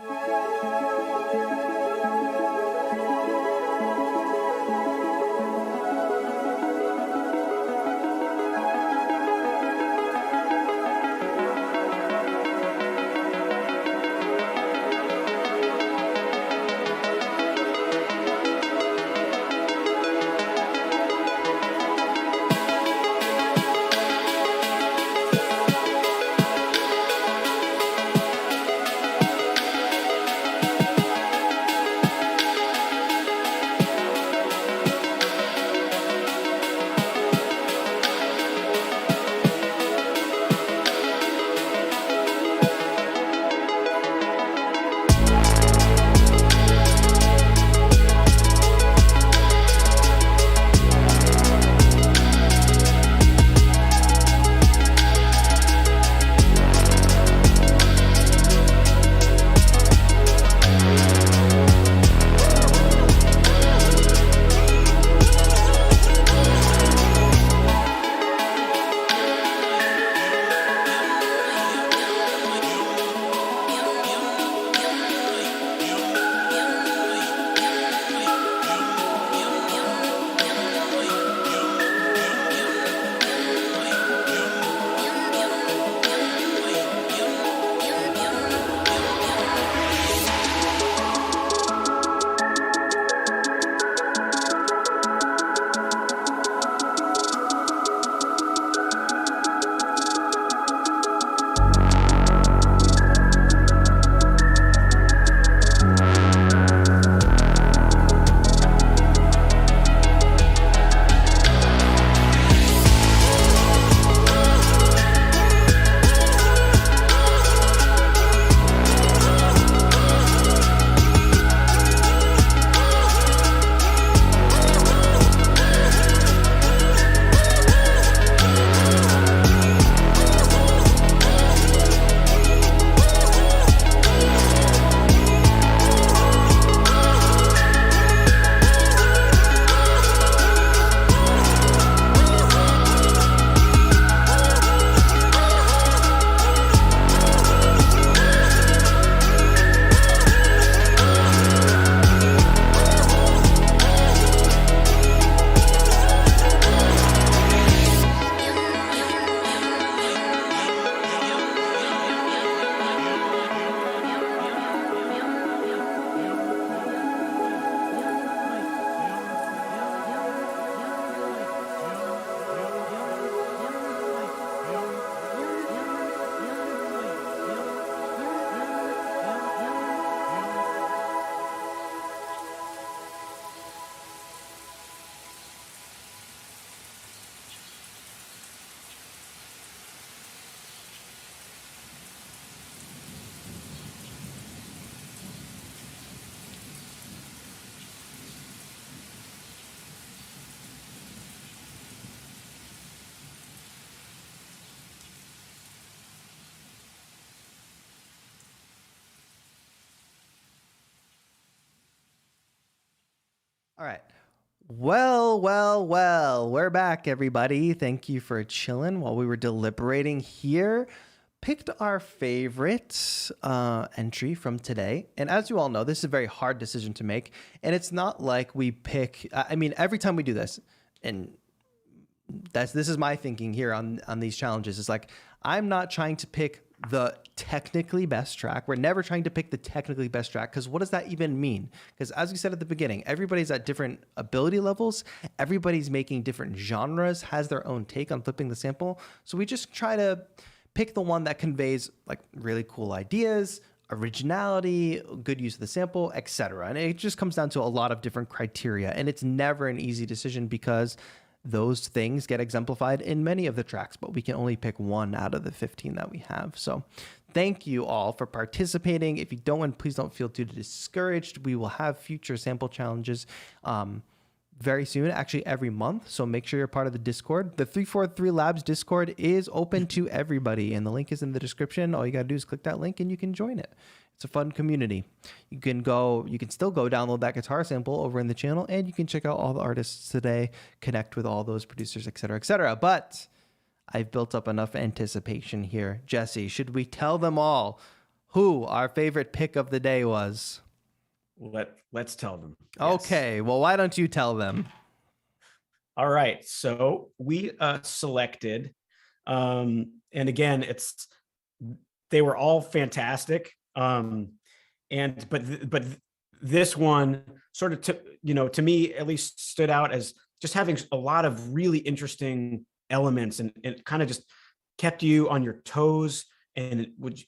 All right. Well, we're back, everybody. Thank you for chilling while we were deliberating here. Picked our favorite entry from today. And as you all know, this is a very hard decision to make. And it's not like we pick, I mean, every time we do this, and this is my thinking here on these challenges, is like, I'm not trying to pick the technically best track. We're never trying to pick the technically best track, because what does that even mean? Because as we said at the beginning, everybody's at different ability levels. Everybody's making different genres, has their own take on flipping the sample. So we just try to pick the one that conveys like really cool ideas, originality, good use of the sample, etc. And it just comes down to a lot of different criteria. And it's never an easy decision because those things get exemplified in many of the tracks, but we can only pick one out of the 15 that we have. So thank you all for participating. If you don't win, please don't feel too discouraged. We will have future sample challenges very soon, actually every month. So make sure you're part of the Discord. The 343 Labs Discord is open to everybody, and the link is in the description. All you got to do is click that link and you can join it. It's a fun community. You can still go download that guitar sample over in the channel, and you can check out all the artists today, connect with all those producers, et cetera, et cetera. But I've built up enough anticipation here. Jesse, should we tell them all who our favorite pick of the day was? Let's tell them. Okay, well, why don't you tell them? All right, so we selected, and again, they were all fantastic, but this one sort of to me at least stood out as just having a lot of really interesting elements, and it kind of just kept you on your toes, and it would,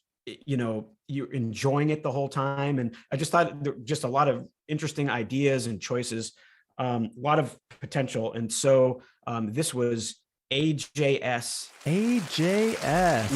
you're enjoying it the whole time. And I just thought there were just a lot of interesting ideas and choices, a lot of potential. And so this was AJS. AJS.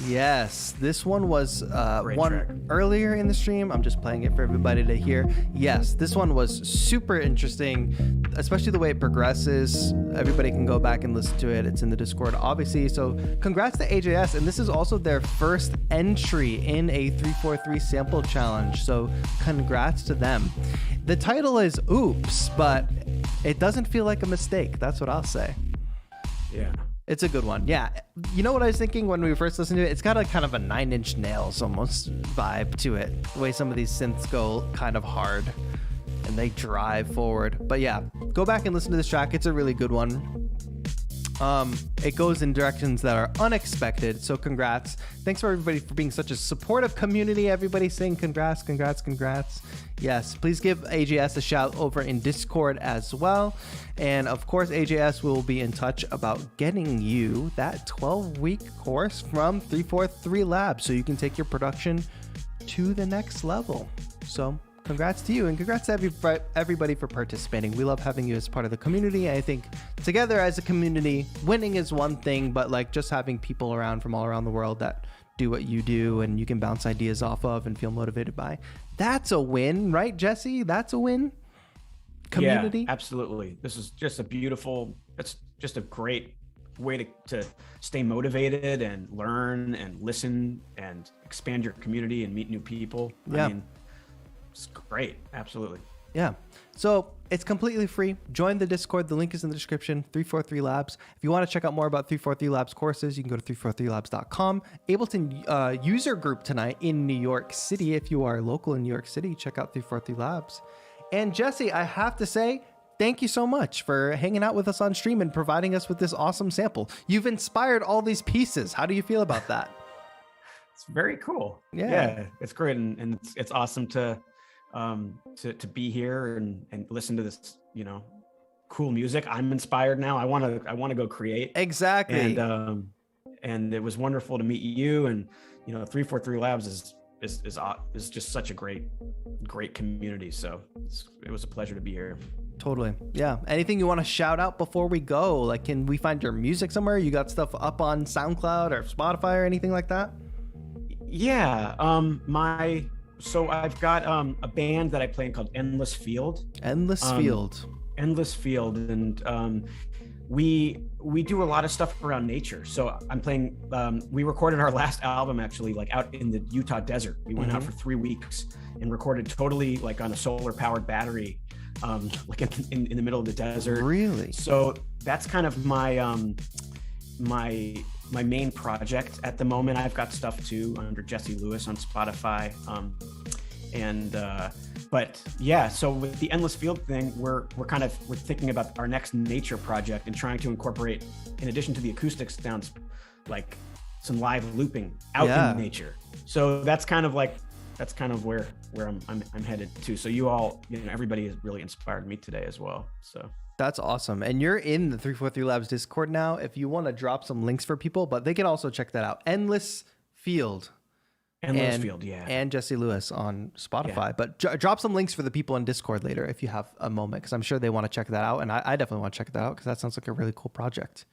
Yes, this one was one track earlier in the stream. I'm just playing it for everybody to hear. Yes, this one was super interesting, especially the way it progresses. Everybody can go back and listen to it. It's in the Discord, obviously. So congrats to AJS. And this is also their first entry in a 343 sample challenge. So congrats to them. The title is Oops, but it doesn't feel like a mistake. That's what I'll say. Yeah. It's a good one. Yeah. You know what I was thinking when we first listened to it? It's got a kind of a Nine Inch Nails almost vibe to it. The way some of these synths go kind of hard and they drive forward. But yeah, go back and listen to this track. It's a really good one. It goes in directions that are unexpected. So congrats. Thanks for everybody for being such a supportive community. Everybody saying congrats, congrats, congrats. Yes, please give AJS a shout over in Discord as well. And of course, AJS will be in touch about getting you that 12-week course from 343 Labs so you can take your production to the next level. So congrats to you, and congrats to everybody for participating. We love having you as part of the community. I think together as a community, winning is one thing, but like just having people around from all around the world that do what you do and you can bounce ideas off of and feel motivated by, that's a win, right, Jesse? That's a win. Community. Yeah, absolutely. This is just it's just a great way to stay motivated and learn and listen and expand your community and meet new people. Yeah. I mean, it's great. Absolutely. Yeah. So it's completely free. Join the Discord. The link is in the description. 343 Labs. If you want to check out more about 343 Labs courses, you can go to 343labs.com. Ableton user group tonight in New York City. If you are local in New York City, check out 343 Labs. And Jesse, I have to say, thank you so much for hanging out with us on stream and providing us with this awesome sample. You've inspired all these pieces. How do you feel about that? It's very cool. Yeah, it's great. And it's awesome to be here and listen to this, cool music. I'm inspired now. I want to go create. Exactly. And it was wonderful to meet you. And 343 Labs is just such a great community. So it was a pleasure to be here. Totally. Yeah. Anything you want to shout out before we go? Like, can we find your music somewhere? You got stuff up on SoundCloud or Spotify or anything like that? Yeah. So I've got a band that I play in called Endless Field. Endless Field. And we do a lot of stuff around nature. So I'm playing, we recorded our last album actually like out in the Utah desert. We went out for 3 weeks and recorded totally like on a solar powered battery, like in the middle of the desert. Really? So that's kind of my main project at the moment. I've got stuff too under Jesse Lewis on Spotify. But yeah, so with the Endless Field thing, we're thinking about our next nature project and trying to incorporate, in addition to the acoustic sounds, like some live looping out in nature. So that's kind of where I'm headed to. So you all, everybody has really inspired me today as well. So that's awesome. And you're in the 343 Labs Discord now. If you want to drop some links for people, but they can also check that out. Endless Field. And Jesse Lewis on Spotify. Yeah. But drop some links for the people in Discord later if you have a moment, because I'm sure they want to check that out. And I definitely want to check that out because that sounds like a really cool project.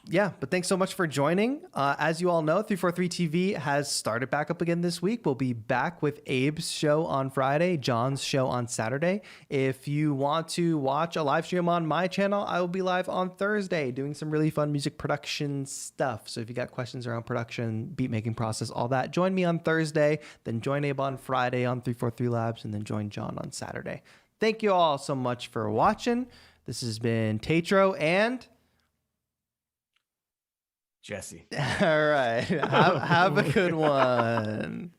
Yeah, but thanks so much for joining. As you all know, 343 TV has started back up again this week. We'll be back with Abe's show on Friday, John's show on Saturday. If you want to watch a live stream on my channel, I will be live on Thursday doing some really fun music production stuff. So if you got questions around production, beat making process, all that, join me on Thursday, then join Abe on Friday on 343 Labs, and then join John on Saturday. Thank you all so much for watching. This has been Tatro and Jesse. All right. Have a good one.